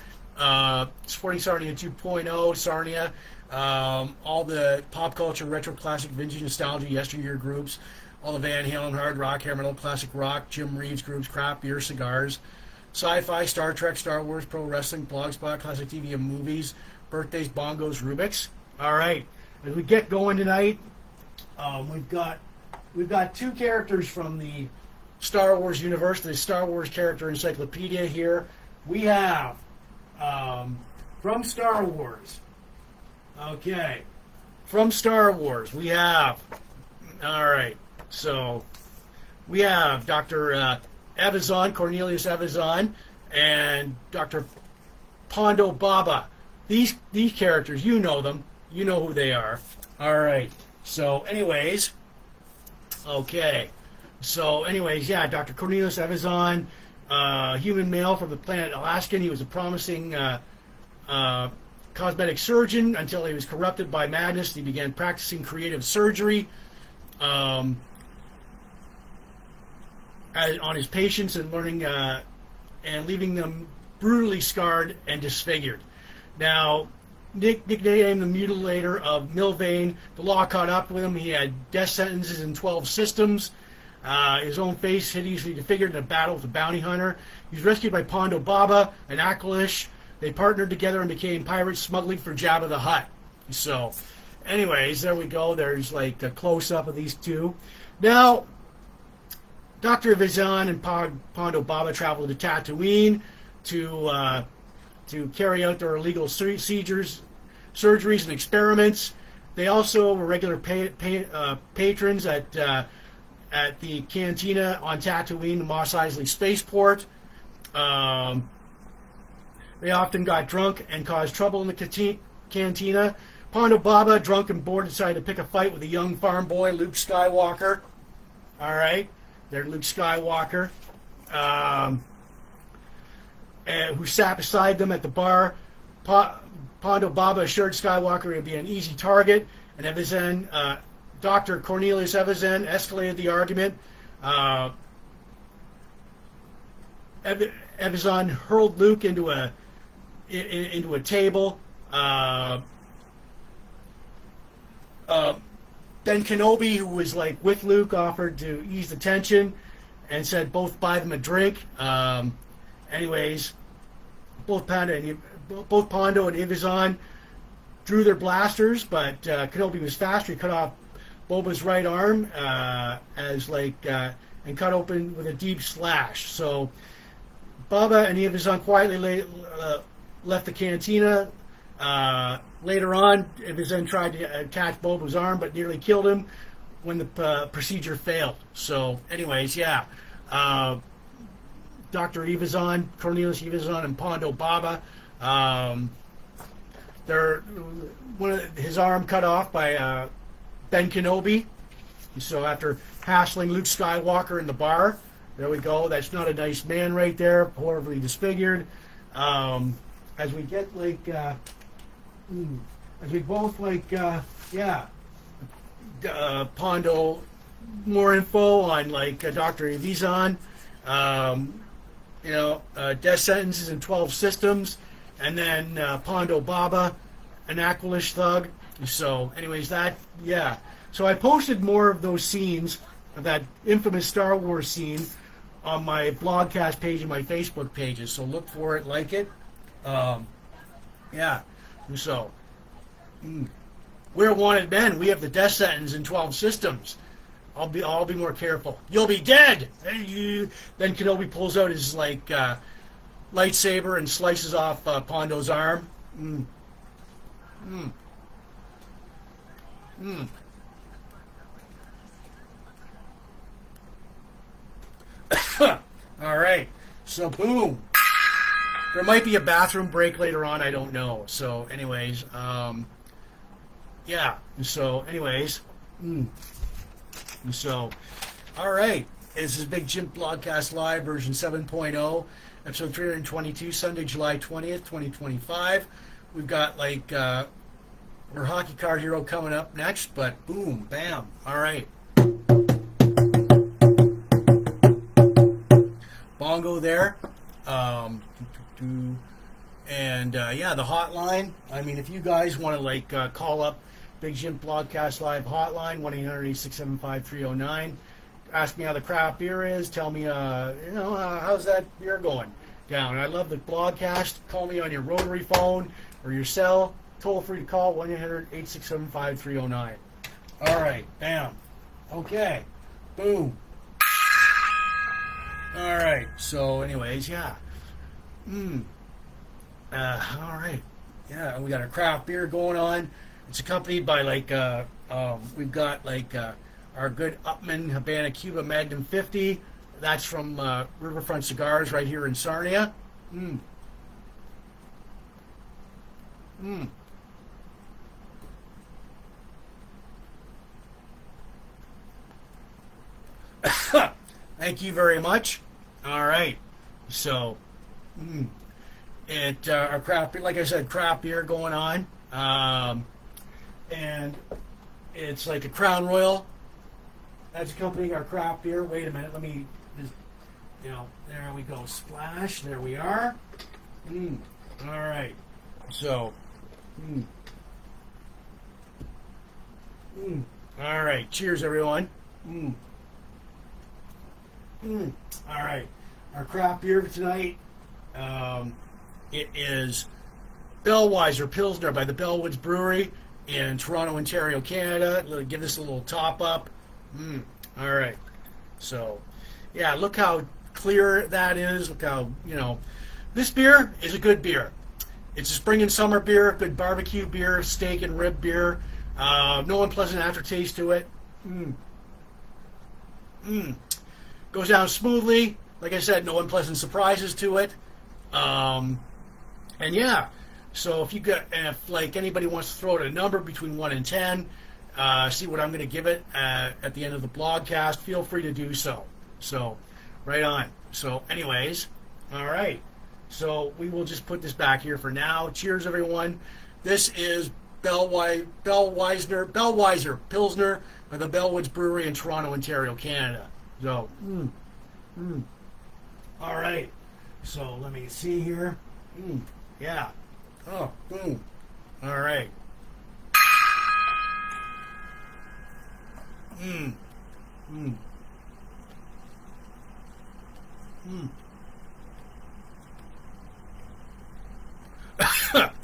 Supporting Sarnia 2.0, Sarnia. All the pop culture, retro, classic, vintage, nostalgia, yesteryear groups. All the Van Halen, hard rock, hair metal, classic rock, Jim Reeves groups, craft beer, cigars. Sci-fi, Star Trek, Star Wars, pro wrestling, blogspot, classic TV and movies, birthdays, bongos, Rubik's. All right, as we get going tonight, we've got two characters from the Star Wars universe, the Star Wars character encyclopedia here. We have from Star Wars. Okay, from Star Wars we have. All right, so we have Dr. Evazan, Cornelius Evazan, and Dr. Pondo Baba. These characters, you know them. You know who they are. All right. So, anyways, okay. So, anyways, yeah, Dr. Cornelius Evazan, human male from the planet Alaskan. He was a promising cosmetic surgeon until he was corrupted by madness. He began practicing creative surgery on his patients and learning and leaving them brutally scarred and disfigured. Now, nicknamed the mutilator of Milvain, the law caught up with him. He had death sentences in 12 systems. His own face hideously disfigured in a battle with a bounty hunter. He was rescued by Pondo Baba and Akalish. They partnered together and became pirates smuggling for Jabba the Hutt. So, anyways, there we go. There's like a close-up of these two. Now, Dr. Evazan and Pondo Baba traveled to Tatooine to carry out their illegal surgeries and experiments. They also were regular patrons at the cantina on Tatooine, the Mos Eisley spaceport. They often got drunk and caused trouble in the cantina. Pondo Baba, drunk and bored, decided to pick a fight with a young farm boy, Luke Skywalker. All right, there's Luke Skywalker, who sat beside them at the bar. Pondo Baba assured Skywalker it would be an easy target, and Evazan, Dr. Cornelius Evazan escalated the argument. Evazan hurled Luke into a table. Ben Kenobi, who was like with Luke, offered to ease the tension and said both buy them a drink. Anyways, both Pondo and Evazan drew their blasters, but Kenobi was faster. He cut off Boba's right arm and cut open with a deep slash. So Baba and Evazan quietly left the cantina. Later on, Evazan tried to catch Boba's arm, but nearly killed him when the procedure failed. So, anyways, yeah. Dr. Evazan, Cornelius Evazan, and Pondo Baba, his arm cut off by Ben Kenobi. So after hassling Luke Skywalker in the bar, there we go. That's not a nice man right there, horribly disfigured. As we get Pondo, more info on Dr. Evazan. Death sentences in 12 systems, and then Pondo Baba, an Aqualish thug. So, anyways, So I posted more of those scenes, of that infamous Star Wars scene, on my Blogcast page and my Facebook pages. So look for it, like it. So, we're wanted men. We have the death sentence in 12 systems. I'll be more careful. You'll be dead. Then Kenobi pulls out his lightsaber and slices off Pondo's arm. All right. So boom. There might be a bathroom break later on. I don't know. So, anyways, So, anyways. So, all right. This is Big Jims Blogcast Live version 7.0, episode 322, Sunday, July 20th, 2025. We've got our hockey card hero coming up next, but boom, bam. All right. Bongo there. And the hotline. I mean, if you guys want to call up Big Jims Blogcast Live hotline, 1-800-867-5309. Ask me how the craft beer is. Tell me, how's that beer going down. I love the blogcast. Call me on your rotary phone or your cell. Toll free to call, 1-800-867-5309. All right, bam. Okay, boom. All right, so anyways, All right. Yeah, we got our craft beer going on. It's accompanied by we've got our good Upman Habana Cuba Magnum 50. That's from Riverfront Cigars right here in Sarnia. Thank you very much. All right. So, our craft beer, like I said, craft beer going on. And it's like a Crown Royal. That's accompanying our craft beer. Wait a minute. Let me just, there we go. Splash. There we are. All right. So, all right. Cheers, everyone. All right. Our craft beer for tonight, it is Bellweiser Pilsner by the Bellwoods Brewery in Toronto, Ontario, Canada. Give this a little top up. All right. So, look how clear that is. Look how, this beer is a good beer. It's a spring and summer beer, good barbecue beer, steak and rib beer. No unpleasant aftertaste to it. Goes down smoothly. Like I said, no unpleasant surprises to it. So if anybody wants to throw it a number between 1 and 10, see what I'm going to give it at the end of the blogcast, feel free to do so. So, right on. So, anyways, all right. So, we will just put this back here for now. Cheers, everyone. This is Bellweiser Pilsner by the Bellwoods Brewery in Toronto, Ontario, Canada. So, all right. So, let me see here. Yeah. Oh, boom. All right.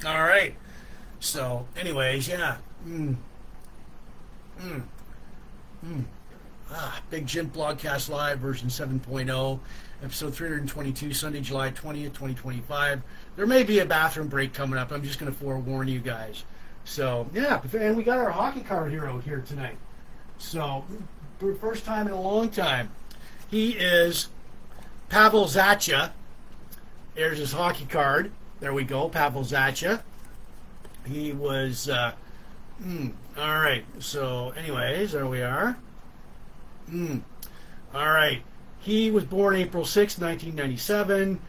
All right. So, anyways, Big Jims Blogcast Live version 7.0, episode 322, Sunday, July 20th, 2025. There may be a bathroom break coming up. I'm just going to forewarn you guys. So, and we got our hockey card hero here tonight. So, for the first time in a long time, he is Pavel Zacha. There's his hockey card. There we go, Pavel Zacha. He was, all right. So, anyways, there we are. All right. He was born April 6, 1997,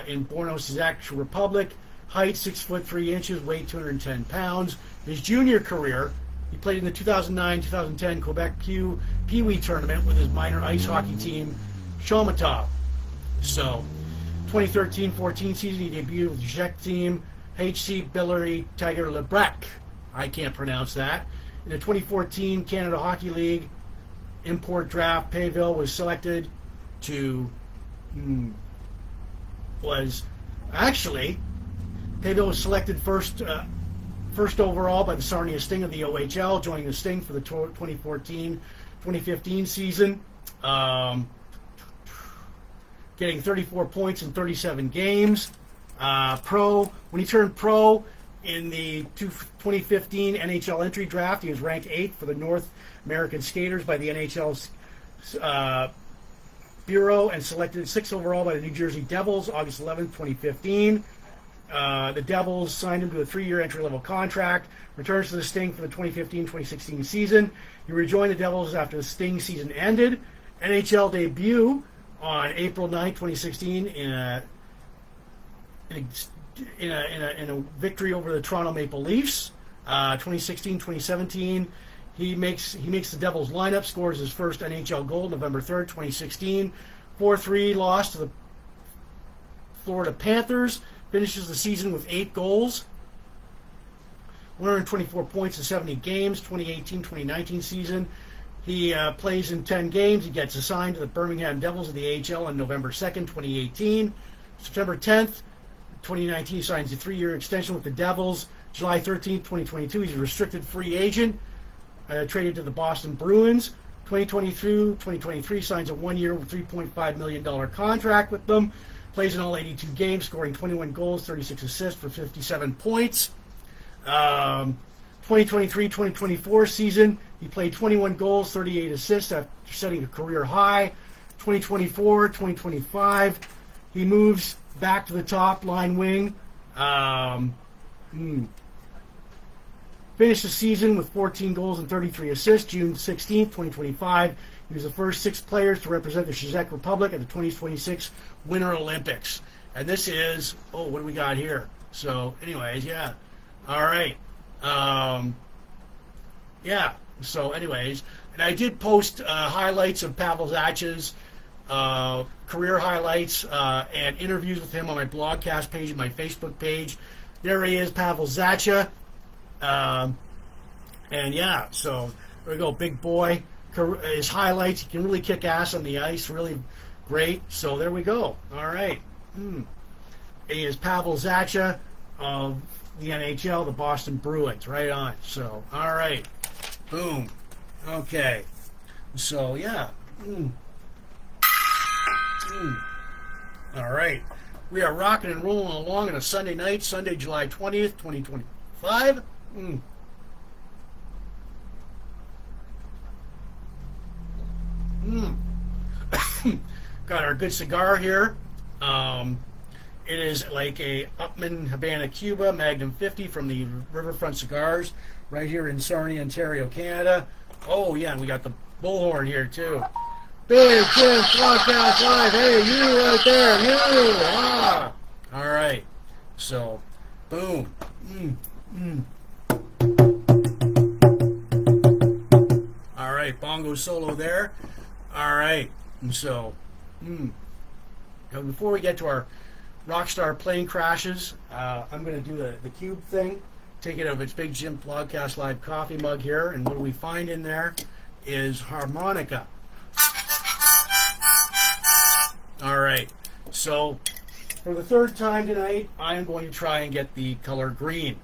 in Bornos, Czech Republic. Height 6'3", weight 210 pounds. His junior career, he played in the 2009-2010 Quebec Pee Wee tournament with his minor ice hockey team, Shomatov. So, 2013-14 season, he debuted with the Czech team, HC Billary Tiger Lebrec. I can't pronounce that. In the 2014 Canada Hockey League import draft, Pavel was selected to Pavel was selected first overall by the Sarnia Sting of the OHL, joining the Sting for the 2014-2015 season, getting 34 points in 37 games. When he turned pro in the 2015 NHL entry draft, he was ranked 8th for the North American Skaters by the NHL's Bureau and selected 6th overall by the New Jersey Devils August 11th, 2015. The Devils signed him to a 3-year entry-level contract, returns to the Sting for the 2015-2016 season. He rejoined the Devils after the Sting season ended. NHL debut on April 9th, 2016 in a victory over the Toronto Maple Leafs. 2016-2017, he makes the Devils lineup, scores his first NHL goal November 3rd, 2016. 4-3 loss to the Florida Panthers. Finishes the season with 8 goals, 124 points in 70 games. 2018-2019 season, he plays in 10 games. He gets assigned to the Birmingham Devils of the AHL on November 2nd, 2018. September 10th, 2019, he signs a 3-year extension with the Devils. July 13th, 2022, he's a restricted free agent, traded to the Boston Bruins. 2022-2023, signs a 1-year, $3.5 million contract with them. Plays in all 82 games, scoring 21 goals, 36 assists for 57 points. 2023-2024 season, he played 21 goals, 38 assists after setting a career high. 2024-2025, he moves back to the top line wing. Finished the season with 14 goals and 33 assists. June 16th, 2025. He was the first 6 players to represent the Czech Republic at the 2026 Winter Olympics. And this is, what do we got here? So, anyways, yeah. All right. Yeah. So, anyways, and I did post highlights of Pavel Zacha's career highlights and interviews with him on my blogcast page and my Facebook page. There he is, Pavel Zacha. And yeah, so there we go, big boy. His highlights, he can really kick ass on the ice, really great. So there we go. All right. He is Pavel Zacha of the NHL, the Boston Bruins. Right on. So, all right. Boom. Okay. So, yeah. All right. We are rocking and rolling along on a Sunday night, Sunday, July 20th, 2025. Got our good cigar here. It is like a Upman Habana Cuba Magnum 50 from the Riverfront Cigars right here in Sarnia, Ontario, Canada. Oh, yeah, and we got the bullhorn here, too. Big Jims Blogcast Live. Hey, you right there. You. Ah. All right. So, boom. All right, bongo solo there. All right, and so, now before we get to our Rockstar plane crashes, I'm going to do the cube thing. Take it out of its Big Jims Blogcast Live coffee mug here, and what do we find in there is harmonica. All right, so for the 3rd time tonight, I am going to try and get the color green.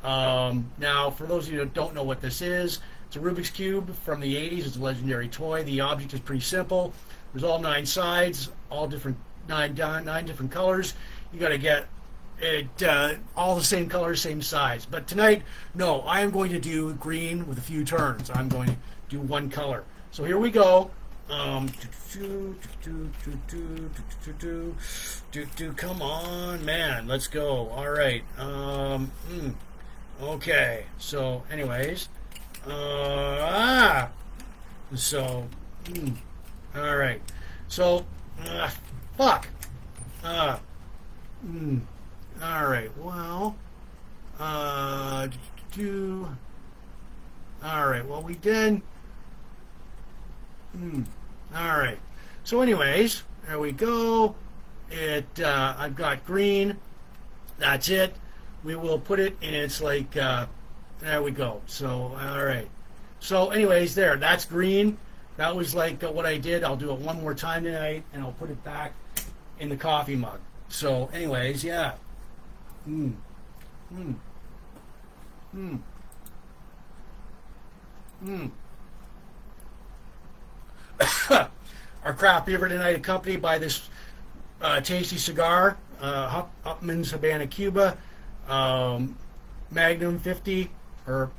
Now, for those of you that don't know what this is, it's a Rubik's Cube from the 80s. It's a legendary toy. The object is pretty simple. There's all 9 sides, all different nine different colors. You got to get it all the same colors, same size. But tonight, no, I am going to do green with a few turns. I'm going to do one color. So here we go. Come on, man. Let's go. All right. Okay. So, anyways. So, all right. So, fuck. All right. Well, all right. Well, we did. All right. So, anyways, there we go. I've got green. That's it. We will put it, and it's like, there we go. So, all right. So, anyways, there. That's green. That was like what I did. I'll do it one more time tonight, and I'll put it back in the coffee mug. So, anyways, yeah. Mmm. Mmm. Mmm. Mmm. Our craft beer tonight, accompanied by this tasty cigar, Hupman's Havana Cuba, Magnum 50, or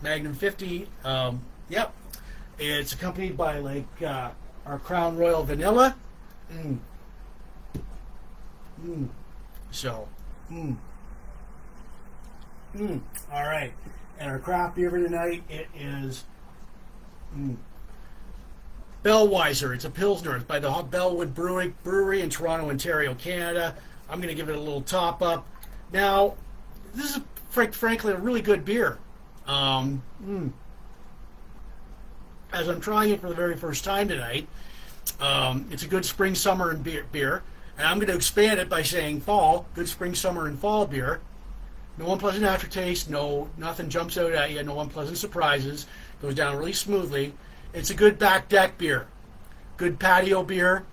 Magnum 50. Yep. It's accompanied by like our Crown Royal Vanilla. Mm. Mm. So, mm. Mm. All right. And our craft beer for tonight, it is Bellweiser. It's a Pilsner. It's by the Bellwood Brewery in Toronto, Ontario, Canada. I'm going to give it a little top up. Now, this is frankly a really good beer. As I'm trying it for the very first time tonight, it's a good spring, summer, and beer. And I'm going to expand it by saying fall. Good spring, summer, and fall beer. No unpleasant aftertaste. Nothing jumps out at you. No unpleasant surprises. Goes down really smoothly. It's a good back deck beer. Good patio beer.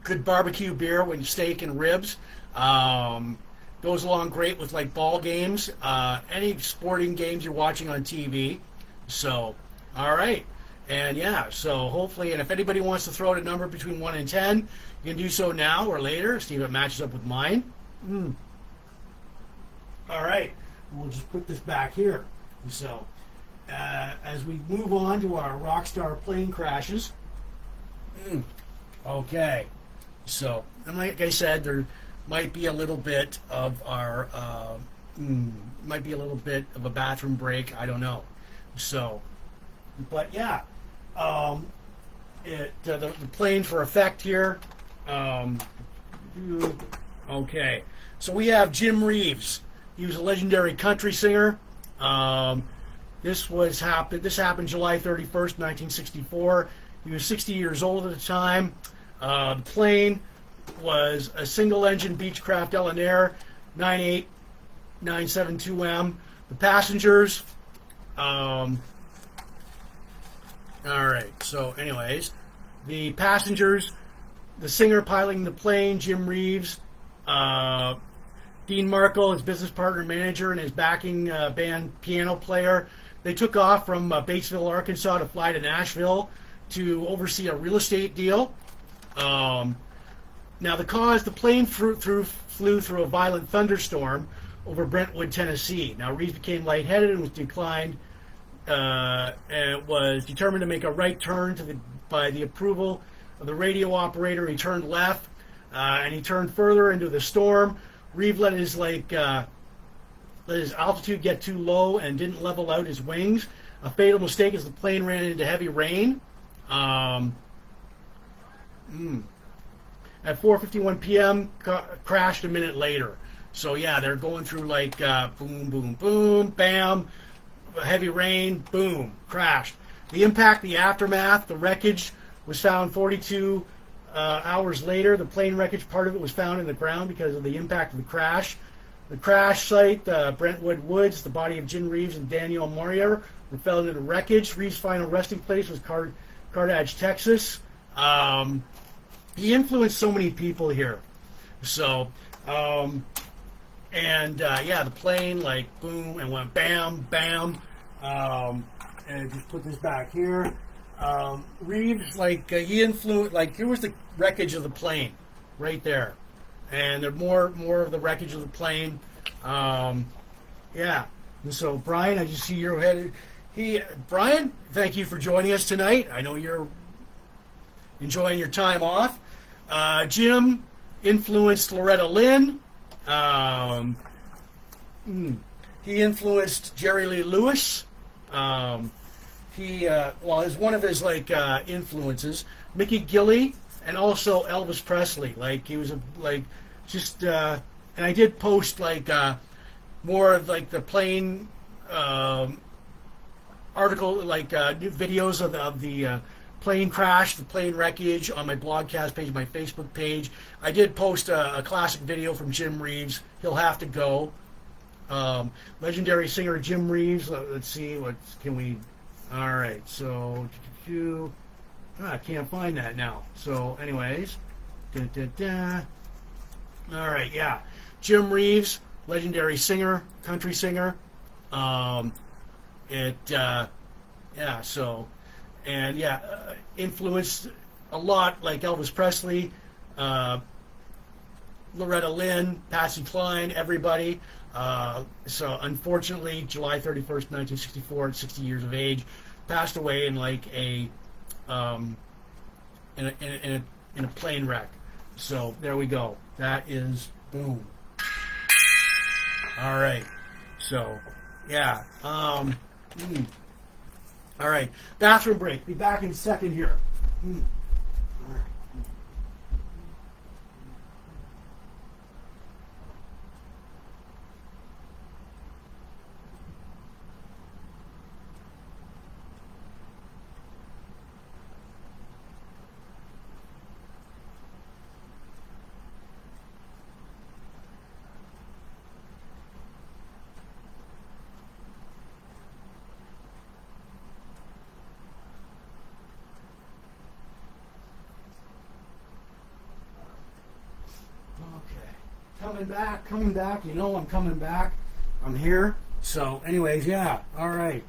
Good barbecue beer with steak and ribs. Goes along great with like ball games. Any sporting games you're watching on TV. So, all right. And yeah, so hopefully, and if anybody wants to throw out a number between 1 and 10, you can do so now or later. See if it matches up with mine. All right. We'll just put this back here. So, as we move on to our Rockstar plane crashes. Okay. So, and like I said, there might be a little bit of our, might be a little bit of a bathroom break. I don't know. So, but yeah. The plane for effect here. Okay, so we have Jim Reeves. He was a legendary country singer. This happened July 31st, 1964. He was 60 years old at the time. The plane was a single-engine Beechcraft Ellen 98972M. The passengers. All right, so anyways, the passengers, the singer piloting the plane, Jim Reeves, Dean Markle, his business partner, manager, and his backing band piano player, they took off from Batesville, Arkansas to fly to Nashville to oversee a real estate deal. Now the plane flew through a violent thunderstorm over Brentwood, Tennessee. Now Reeves became lightheaded and was declined. And was determined to make a right turn by the approval of the radio operator. He turned left, and he turned further into the storm. Reeves let his altitude get too low and didn't level out his wings. A fatal mistake as the plane ran into heavy rain. At 4:51 p.m., crashed a minute later. So yeah, they're going through like boom, boom, boom, bam. Heavy rain, boom, crashed. The impact, the aftermath, the wreckage was found 42 hours later. The plane wreckage, part of it was found in the ground because of the impact of the crash. The crash site, Brentwood Woods, the body of Jim Reeves and Danielle Morier were found in the wreckage. Reeves' final resting place was Carthage, Texas. He influenced so many people here. So, the plane, like, boom, and went bam, bam. And just put this back here. Reeves, he influenced, here was the wreckage of the plane, right there. And there's more of the wreckage of the plane. And so, Brian, I just see you're headed. Brian, thank you for joining us tonight. I know you're enjoying your time off. Jim influenced Loretta Lynn. He influenced Jerry Lee Lewis. Is one of his influences. Mickey Gilley and also Elvis Presley. He was and I did post more of the plane article, new videos of the plane crash, the plane wreckage on my blogcast page, my Facebook page. I did post a classic video from Jim Reeves. He'll have to go. Legendary singer Jim Reeves. Let's see, what can we... All right, so... I can't find that now. So, anyways... All right, yeah. Jim Reeves, legendary singer, country singer. Influenced a lot, like Elvis Presley, Loretta Lynn, Patsy Cline, everybody. So unfortunately, July 31st, 1964, at 60 years of age, passed away in like in a plane wreck. So there we go. That is boom. All right. So yeah. All right. Bathroom break. Be back in a second here. All right. Coming back, you know I'm coming back. I'm here. So, anyways, yeah, all right.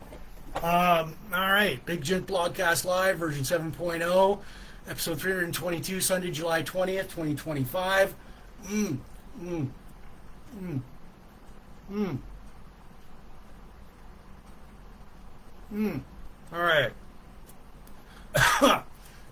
Big Jims Blogcast Live, version 7.0, episode 322, Sunday, July 20th, 2025. All right.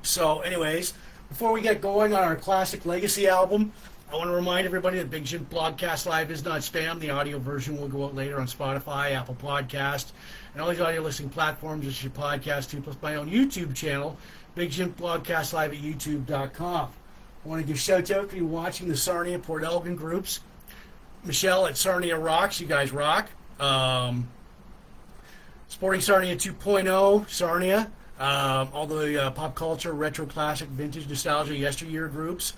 So, anyways, before we get going on our classic legacy album, I want to remind everybody that Big Jims Blogcast Live is not spam. The audio version will go out later on Spotify, Apple Podcasts, and all these audio listening platforms. It's your podcast too, plus my own YouTube channel, Big Jims Blogcast Live at youtube.com. I want to give shout out to you watching the Sarnia Port Elgin groups. Michelle at Sarnia Rocks, you guys rock. Sporting Sarnia 2.0, Sarnia. All the pop culture, retro, classic, vintage, nostalgia, yesteryear groups.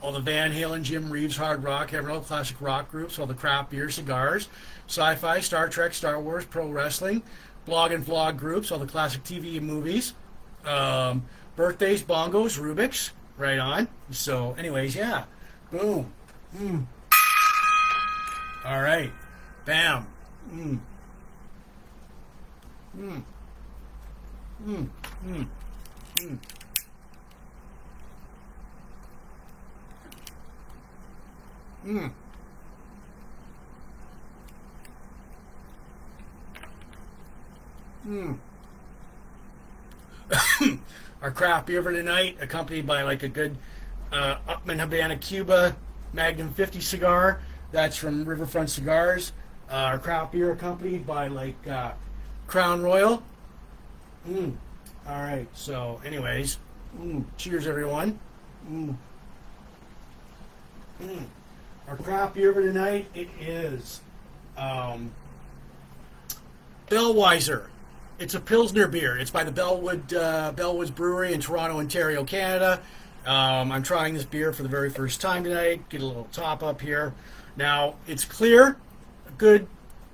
All the Van Halen, Jim Reeves, hard rock, heavy metal, classic rock groups, all the craft beer, cigars, sci-fi, Star Trek, Star Wars, pro wrestling, blog and vlog groups, all the classic TV and movies, birthdays, bongos, Rubik's, right on. So, anyways, yeah, boom, all right, bam, Our craft beer for tonight, accompanied by like a good Upman Havana Cuba Magnum 50 cigar. That's from Riverfront Cigars. Our craft beer accompanied by like Crown Royal. All right. So, anyways, cheers, everyone. Our craft beer for tonight, it is Bellweiser. It's a Pilsner beer. It's by the Bellwoods Brewery in Toronto, Ontario, Canada. I'm trying this beer for the very first time tonight. Get a little top up here. Now, it's clear, good.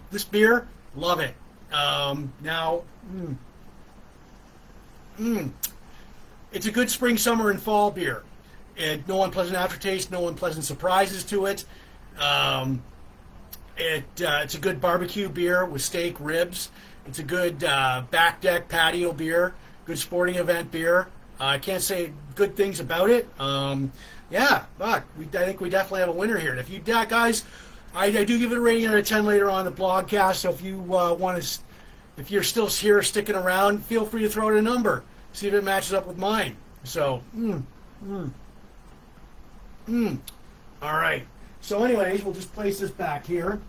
This beer, love it. It's a good spring, summer, and fall beer. No unpleasant aftertaste, no unpleasant surprises to it. It's a good barbecue beer with steak, ribs. It's a good back deck patio beer, good sporting event beer. I can't say good things about it. But I think we definitely have a winner here. And if you, guys, I do give it a rating out of 10 later on the blogcast. So if you if you're still here sticking around, feel free to throw out a number, see if it matches up with mine. So, all right. So, anyways, we'll just place this back here.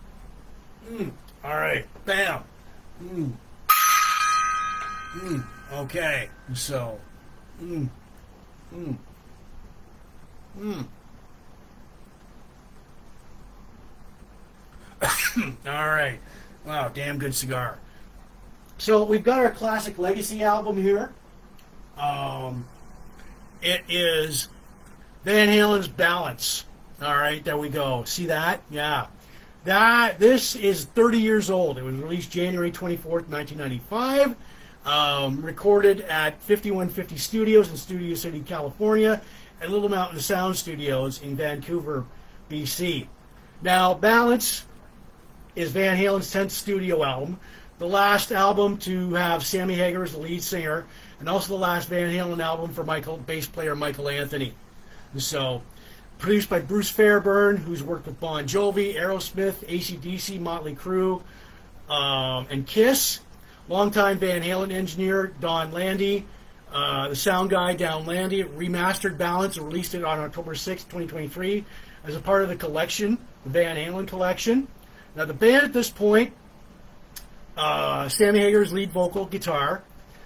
All right. Bam. Okay. So, all right. Wow, damn good cigar. So we've got our classic legacy album here. It is Van Halen's Balance. All right, there we go. See that? Yeah. This is 30 years old. It was released January 24th, 1995. Recorded at 5150 Studios in Studio City, California, and Little Mountain Sound Studios in Vancouver, BC. Now, Balance is Van Halen's 10th studio album, the last album to have Sammy Hagar as the lead singer, and also the last Van Halen album for bass player Michael Anthony. So, produced by Bruce Fairbairn, who's worked with Bon Jovi, Aerosmith, AC/DC, Motley Crue, and Kiss. Longtime Van Halen engineer Don Landy, the sound guy Don Landy, remastered Balance and released it on October 6, 2023 as a part of the collection, the Van Halen collection. Now the band at this point, Sammy Hagar's lead vocal, guitar,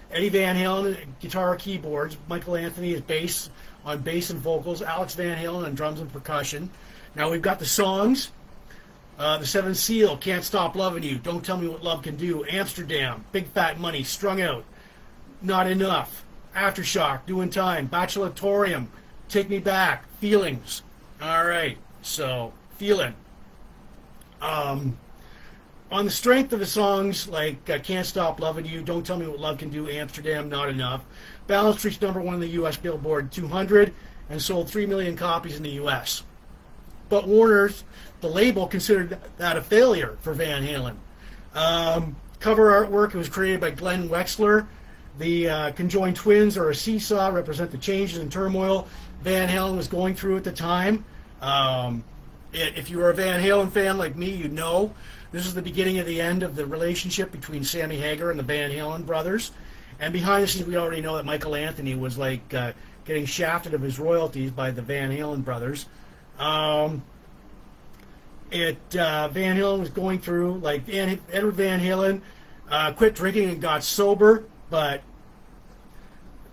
Eddie Van Halen, guitar, keyboards, Michael Anthony is bass and vocals, Alex Van Halen on drums and percussion. Now we've got the songs, The Seventh Seal, Can't Stop Loving You, Don't Tell Me What Love Can Do, Amsterdam, Big Fat Money, Strung Out, Not Enough, Aftershock, Doing Time, Bacheloritorium, Take Me Back, Feelings. All right, so Feelin'. On the strength of the songs like Can't Stop Loving You, Don't Tell Me What Love Can Do, Amsterdam, Not Enough, Balance reached number 1 in the U.S. Billboard 200 and sold 3 million copies in the U.S. But Warner's, the label, considered that a failure for Van Halen. Cover artwork was created by Glenn Wexler. The conjoined twins, or a seesaw, represent the changes and turmoil Van Halen was going through at the time. If you were a Van Halen fan like me, you know this is the beginning of the end of the relationship between Sammy Hagar and the Van Halen brothers. And behind the scenes, we already know that Michael Anthony was getting shafted of his royalties by the Van Halen brothers. Van Halen was going through, Edward Van Halen quit drinking and got sober, but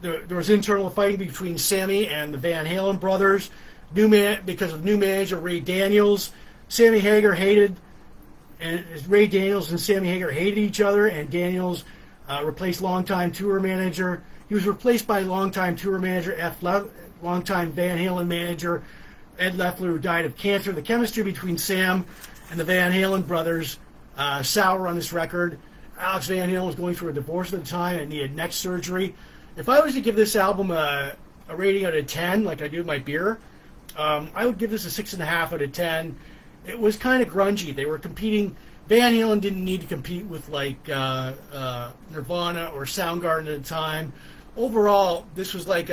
there was internal fighting between Sammy and the Van Halen brothers. Because of new manager Ray Daniels, Sammy Hagar Ray Daniels and Sammy Hagar hated each other, and Daniels replaced longtime tour manager. He was replaced by longtime tour manager longtime Van Halen manager Ed Leffler, who died of cancer. The chemistry between Sam and the Van Halen brothers sour on this record. Alex Van Halen was going through a divorce at the time and needed neck surgery. If I was to give this album a rating out of 10, like I do my beer, I would give this a 6.5 out of 10. It was kind of grungy. They were competing. Van Halen didn't need to compete with Nirvana or Soundgarden at the time. Overall, this was it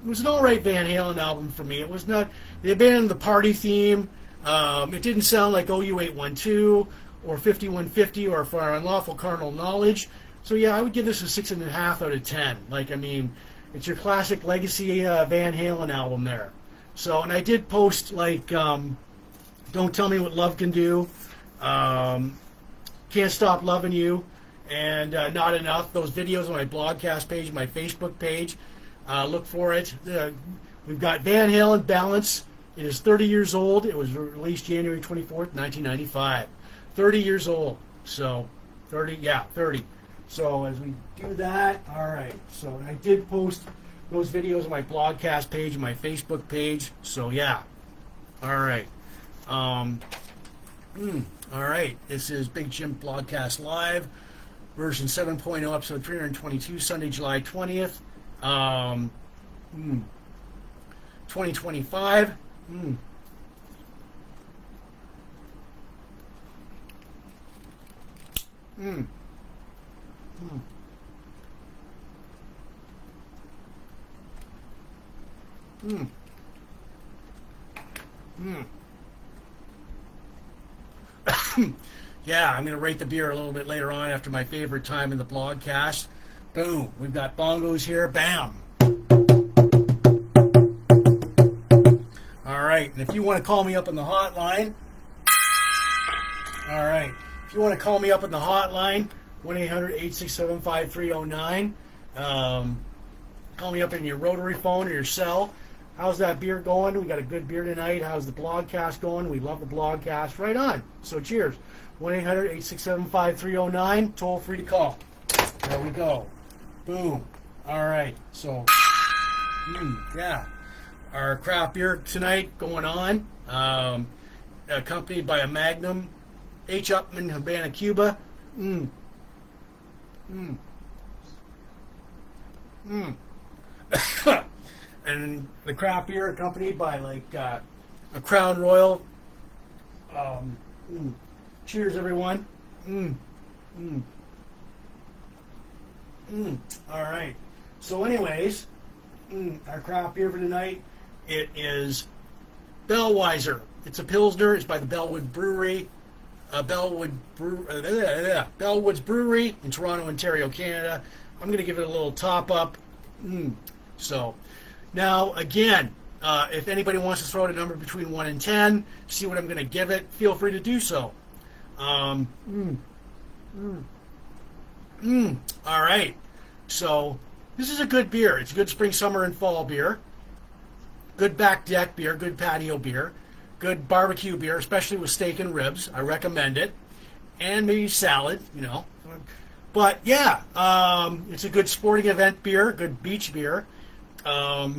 was an alright Van Halen album for me. It was not. They abandoned the party theme. It didn't sound like OU812 or 5150 or For Our Unlawful Carnal Knowledge. So yeah, I would give this a 6.5 out of 10. It's your classic legacy Van Halen album there. So, and I did post Don't Tell Me What Love Can Do, Can't Stop Loving You, and Not Enough. Those videos on my Blogcast page, my Facebook page. Look for it. We've got Van Halen Balance. It is 30 years old. It was released January 24th, 1995. 30 years old. So, 30. So, as we do that, all right. So, I did post those videos on my Blogcast page and my Facebook page. So, yeah. All right. All right. This is Big Jim Blogcast Live, version 7.0, episode 322, Sunday, July 20th. 2025. Yeah, I'm going to rate the beer a little bit later on after my favorite time in the Blogcast. Boom. We've got bongos here. Bam. All right. And if you want to call me up on the hotline, all right. If you want to call me up on the hotline, 1-800-867-5309. Call me up in your rotary phone or your cell. How's that beer going? We got a good beer tonight. How's the Blogcast going? We love the Blogcast. Right on. So cheers. 1-800-867-5309. Toll free to call. There we go. Boom. All right. So, yeah. Our craft beer tonight going on, accompanied by a Magnum, H. Upman Havana Cuba. And the craft beer accompanied by like a Crown Royal. Cheers, everyone. All right. So, anyways, our craft beer for tonight, it is Bellweiser. It's a Pilsner. It's by the Bellwoods Brewery. Bellwoods Brewery in Toronto, Ontario, Canada. I'm going to give it a little top up. So, now, again, if anybody wants to throw out a number between 1 and 10, see what I'm going to give it, feel free to do so. All right. So, this is a good beer. It's a good spring, summer, and fall beer. Good back deck beer, good patio beer, good barbecue beer, especially with steak and ribs. I recommend it. And maybe salad, you know. But, yeah, it's a good sporting event beer, good beach beer. No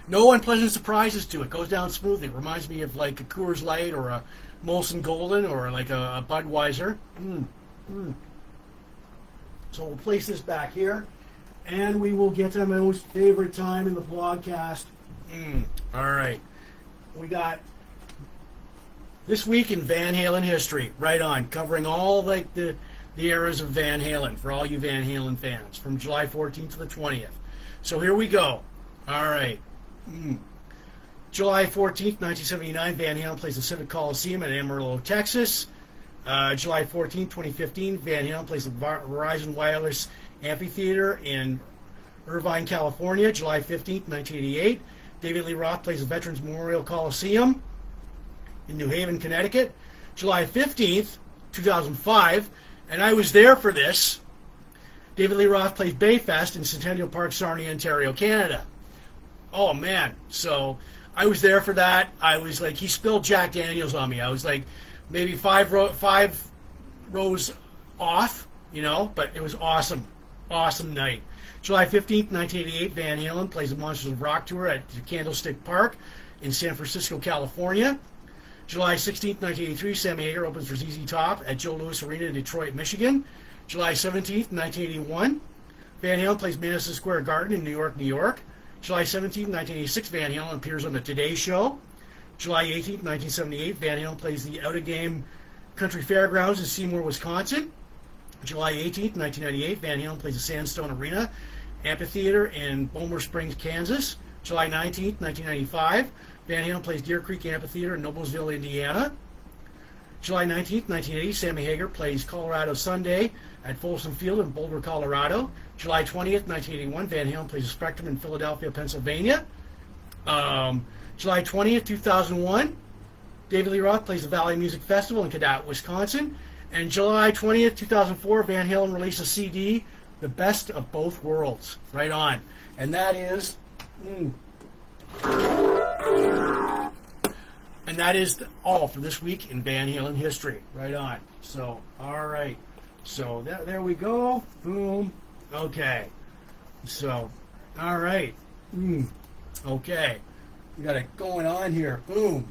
unpleasant surprises to it. Goes down smoothly. Reminds me of like a Coors Light or a Molson Golden or like a Budweiser. So we'll place this back here, and we will get to my most favorite time in the vlogcast. All right. We got this week in Van Halen history. Right on. Covering all like the eras of Van Halen for all you Van Halen fans from July 14th to the 20th. So here we go. All right. July 14th, 1979, Van Halen plays the Civic Coliseum in Amarillo, Texas. July 14th, 2015, Van Halen plays the Verizon Wireless Amphitheater in Irvine, California. July 15th, 1988, David Lee Roth plays the Veterans Memorial Coliseum in New Haven, Connecticut. July 15th, 2005, and I was there for this. David Lee Roth plays Bayfest in Centennial Park, Sarnia, Ontario, Canada. Oh, man. So I was there for that. I was like, he spilled Jack Daniels on me. I was like maybe five rows off, you know, but it was awesome. Awesome night. July 15th, 1988, Van Halen plays the Monsters of Rock tour at Candlestick Park in San Francisco, California. July 16th, 1983, Sammy Hagar opens for ZZ Top at Joe Louis Arena in Detroit, Michigan. July 17th, 1981, Van Halen plays Madison Square Garden in New York, New York. July 17th, 1986, Van Halen appears on The Today Show. July 18th, 1978, Van Halen plays the Out of Game Country Fairgrounds in Seymour, Wisconsin. July 18th, 1998, Van Halen plays the Sandstone Arena Amphitheater in Boulder Springs, Kansas. July 19th, 1995, Van Halen plays Deer Creek Amphitheater in Noblesville, Indiana. July 19th, 1980, Sammy Hagar plays Colorado Sunday at Folsom Field in Boulder, Colorado. July 20th, 1981, Van Halen plays the Spectrum in Philadelphia, Pennsylvania. July 20th, 2001, David Lee Roth plays the Valley Music Festival in Cadott, Wisconsin. And July 20th, 2004, Van Halen released a CD, The Best of Both Worlds. Right on. And that is... And that is all for this week in Van Halen history. Right on. So, all right. So, there we go. Boom. Okay. So, all right. Okay. We got it going on here. Boom.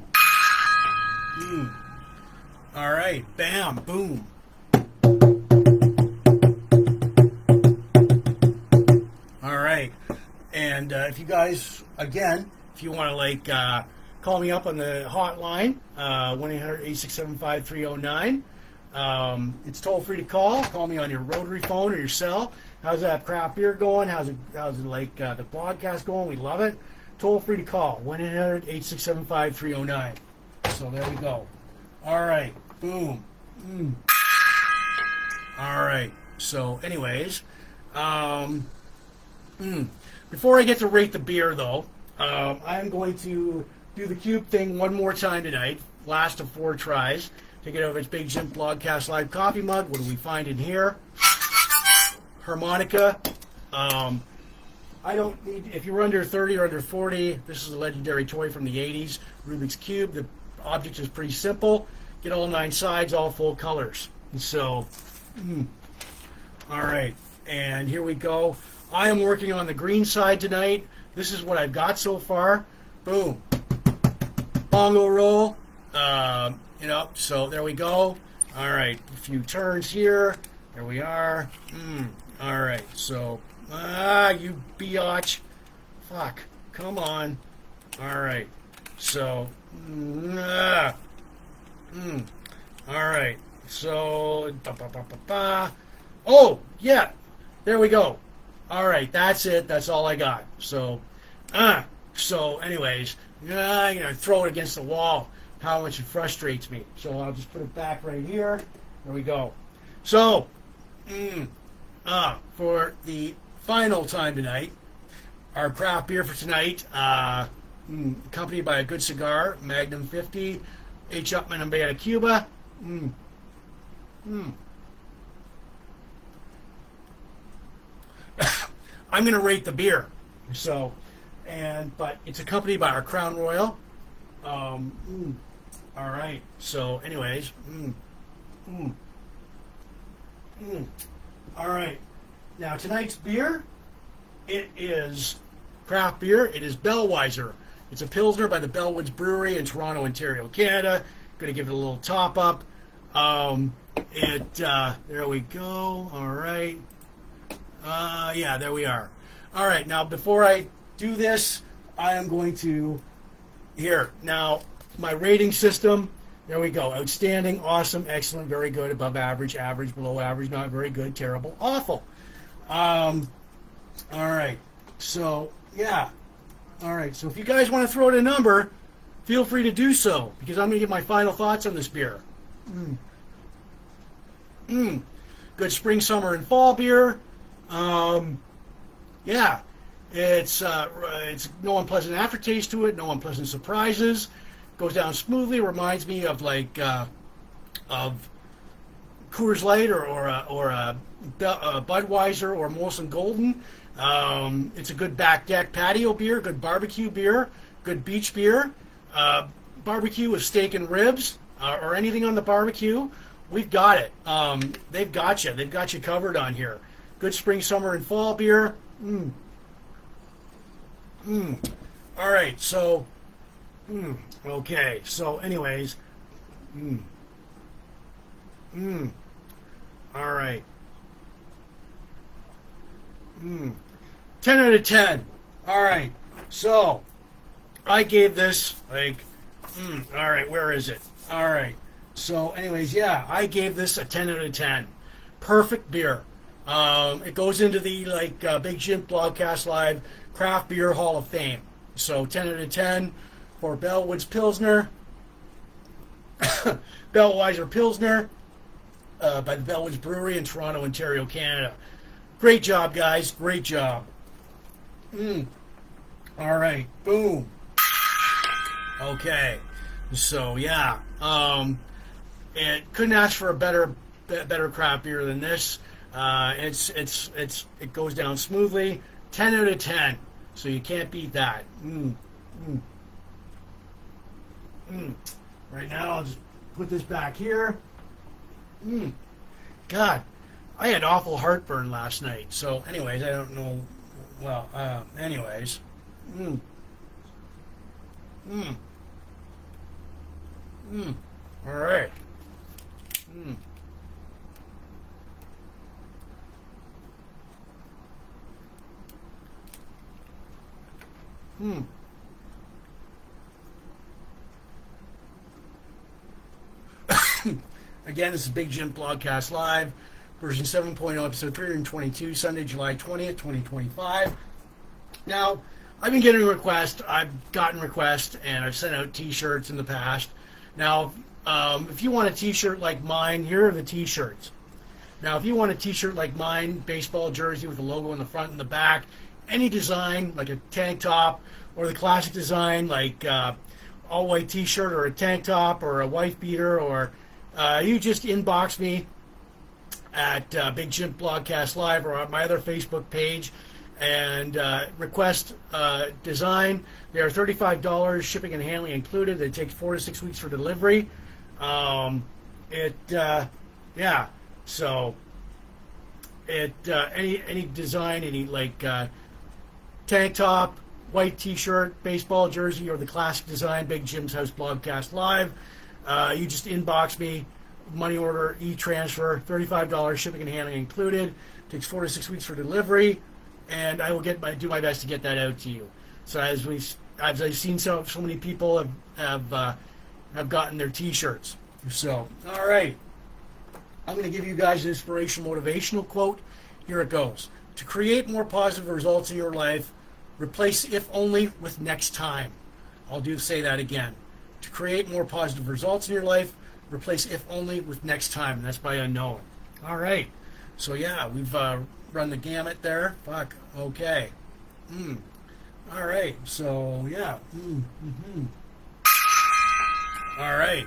All right. Bam. Boom. All right. And if you guys, again, if you want to, like, call me up on the hotline, 1-800-867-5309. It's toll free to call. Call me on your rotary phone or your cell. How's that craft beer going? How's it like the podcast going? We love it. Toll free to call, 1-800-867-5309. So there we go. All right. Boom. All right. So anyways, before I get to rate the beer, though, I'm going to do the cube thing one more time tonight. Last of 4 tries. Take it over its Big Jims Blogcast Live coffee mug. What do we find in here? Harmonica. I don't need, if you're under 30 or under 40, this is a legendary toy from the 80s, Rubik's Cube. The object is pretty simple. Get all 9 sides, all full colors. So, all right. And here we go. I am working on the green side tonight. This is what I've got so far. Boom. Bongo roll. So there we go. All right, a few turns here. There we are. All right, so, you biatch. Fuck, come on. All right, so, all right, so, oh, yeah, there we go. All right, that's it. That's all I got. So anyways, I'm gonna throw it against the wall. How much it frustrates me. So I'll just put it back right here. There we go. So, for the final time tonight, our craft beer for tonight, accompanied by a good cigar, Magnum 50, H. Upmann and Beta Cuba. I'm going to rate the beer. So, but it's accompanied by our Crown Royal. All right. So, anyways, all right. Now tonight's beer, it is craft beer. It is Bellweiser. It's a Pilsner by the Bellwoods Brewery in Toronto, Ontario, Canada. Going to give it a little top up. There we go. All right. Yeah, there we are. All right. Now, before I do this, I am going to now. My rating system, there we go. Outstanding, awesome, excellent, very good, above average, average, below average, not very good, terrible, awful. All right. So, yeah. All right. So if you guys want to throw in a number, feel free to do so, because I'm going to give my final thoughts on this beer. Good spring, summer, and fall beer. Yeah. It's no unpleasant aftertaste to it, no unpleasant surprises. Goes down smoothly. Reminds me of of Coors Light or a Budweiser or Molson Golden. It's a good back deck patio beer, good barbecue beer, good beach beer. Barbecue with steak and ribs or anything on the barbecue. We've got it. They've got you. They've got you covered on here. Good spring, summer, and fall beer. All right. So. Okay, so anyways, all right, 10 out of 10. All right, so I gave this all right, where is it? All right, so anyways, yeah, I gave this a 10 out of 10. Perfect beer. It goes into the Big Jims Blogcast Live Craft Beer Hall of Fame. So 10 out of 10. For Bellwoods Pilsner, Bellweiser Pilsner, by the Bellwoods Brewery in Toronto, Ontario, Canada. Great job, guys. Great job. All right. Boom. Okay. So yeah, it couldn't ask for a better craft beer than this. It goes down smoothly. 10 out of 10. So you can't beat that. Right now, I'll just put this back here. God, I had awful heartburn last night. So, anyways, I don't know. Well, anyways. All right. Again, this is Big Jims Blogcast Live, version 7.0, episode 322, Sunday, July 20th, 2025. Now, I've been getting requests. I've gotten requests, and I've sent out T-shirts in the past. Now, if you want a T-shirt like mine, here are the T-shirts. Now, if you want a T-shirt like mine, baseball jersey with a logo in the front and the back, any design, like a tank top, or the classic design, like all-white T-shirt or a tank top or a wife beater, or you just inbox me at Big Jims Blogcast Live or on my other Facebook page and request design. They are $35, shipping and handling included. It takes 4 to 6 weeks for delivery. Yeah, so any design, any like tank top, white T-shirt, baseball jersey, or the classic design, Big Jim's House Blogcast Live. You just inbox me, money order, e-transfer, $35, shipping and handling included. Takes 4 to 6 weeks for delivery, and I will do my best to get that out to you. So as I've seen so many people have gotten their T-shirts. So all right, I'm going to give you guys an inspirational, motivational quote. Here it goes: to create more positive results in your life, replace "if only" with "next time." I'll say that again. To create more positive results in your life, replace "if only" with "next time." And that's by Unknown. All right. So yeah, we've run the gamut there. Fuck. Okay. All right. So yeah. All right.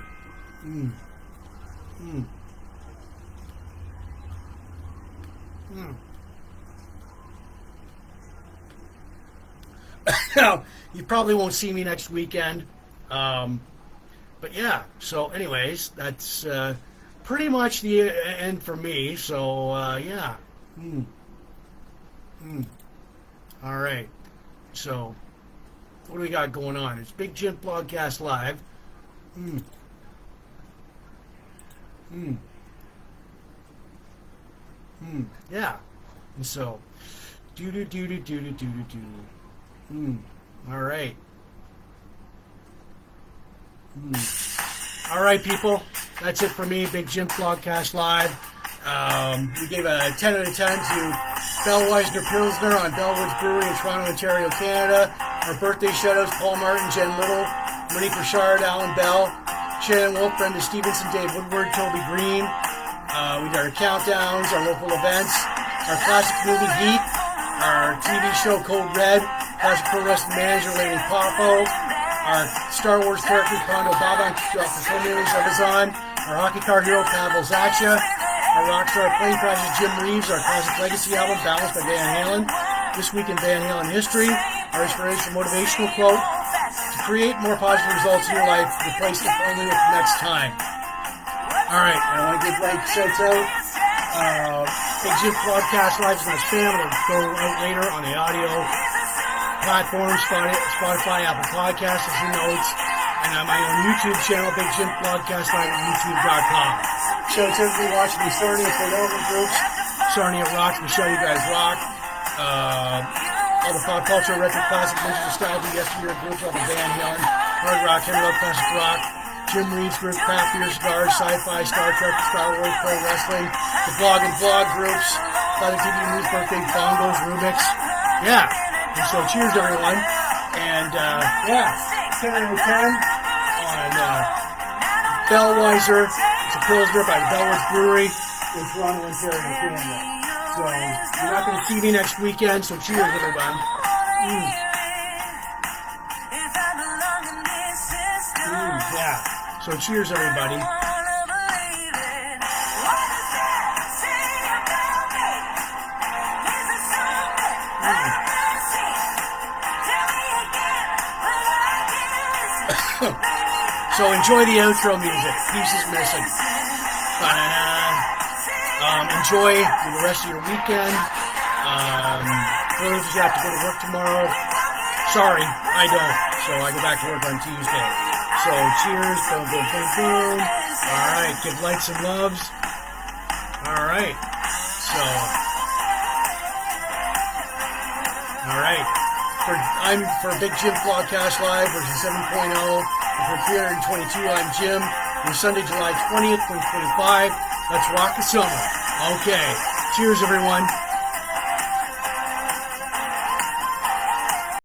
Now, you probably won't see me next weekend. But yeah, so anyways, that's pretty much the end for me. So yeah. All right. So what do we got going on? It's Big Jim Blogcast Live. Yeah. And so all right. All right, people. That's it for me, Big Jim Blogcast Live. We gave a 10 out of 10 to Bellweiser Pilsner on Bellwoods Brewery in Toronto, Ontario, Canada. Our birthday shoutouts: Paul Martin, Jen Little, Monique Richard, Alan Bell, Shannon Wolf, Brenda Stevenson, Dave Woodward, Toby Green. We got our countdowns, our local events, our classic movie Heat, our TV show Code Red, classic pro wrestling manager Lady Poffo, our Star Wars character Condo Baba, Cornelius, Evazan, our hockey card hero Pavel, Zacha, our rockstar plane crashes Jim Reeves, our classic legacy album Balanced by Van Halen, This Week in Van Halen History, our inspirational motivational quote: to create more positive results in your life, replace "if only" with "next time." All right, I want to give shouts out. Big Jim Blogcast Live is going to spam. It'll go out later on the audio platforms, Spotify, Apple Podcasts, as you notes, and on my own YouTube channel, Big Jim Blogcast Live at YouTube.com. Shouts out to everybody watching the Sarnia for Logan groups. Sarnia rocks, Michelle, you guys rock. All the pop culture, retro, classic, vintage, nostalgia, yesteryear groups, all the Van Halen, hard rock, heavy rock, classic rock. Jim Reeves group, craft beer, cigars, sci-fi, Star Trek, Star Wars, pro wrestling, the blog and vlog groups, Classic TV News, birthday, bongos, Rubik's. Yeah. And so cheers, everyone. And yeah, 10 out of 10 on Bellweiser. It's a Pilsner by the Bellwoods Brewery in Toronto, Ontario, Canada. So you're not going to see me next weekend, so cheers, everyone. Yeah. So cheers, everybody. So enjoy the outro music. Pieces missing. Enjoy the rest of your weekend. For those of you have to go to work tomorrow, sorry, I don't. So I go back to work on Tuesday. So cheers, boom, boom, boom, boom. All right, give lights and loves. All right. So, all right. I'm for Big Jim Blogcast Live version 7.0. And for 322, I'm Jim. On Sunday, July 20th, 2025. Let's rock the summer. Okay. Cheers, everyone.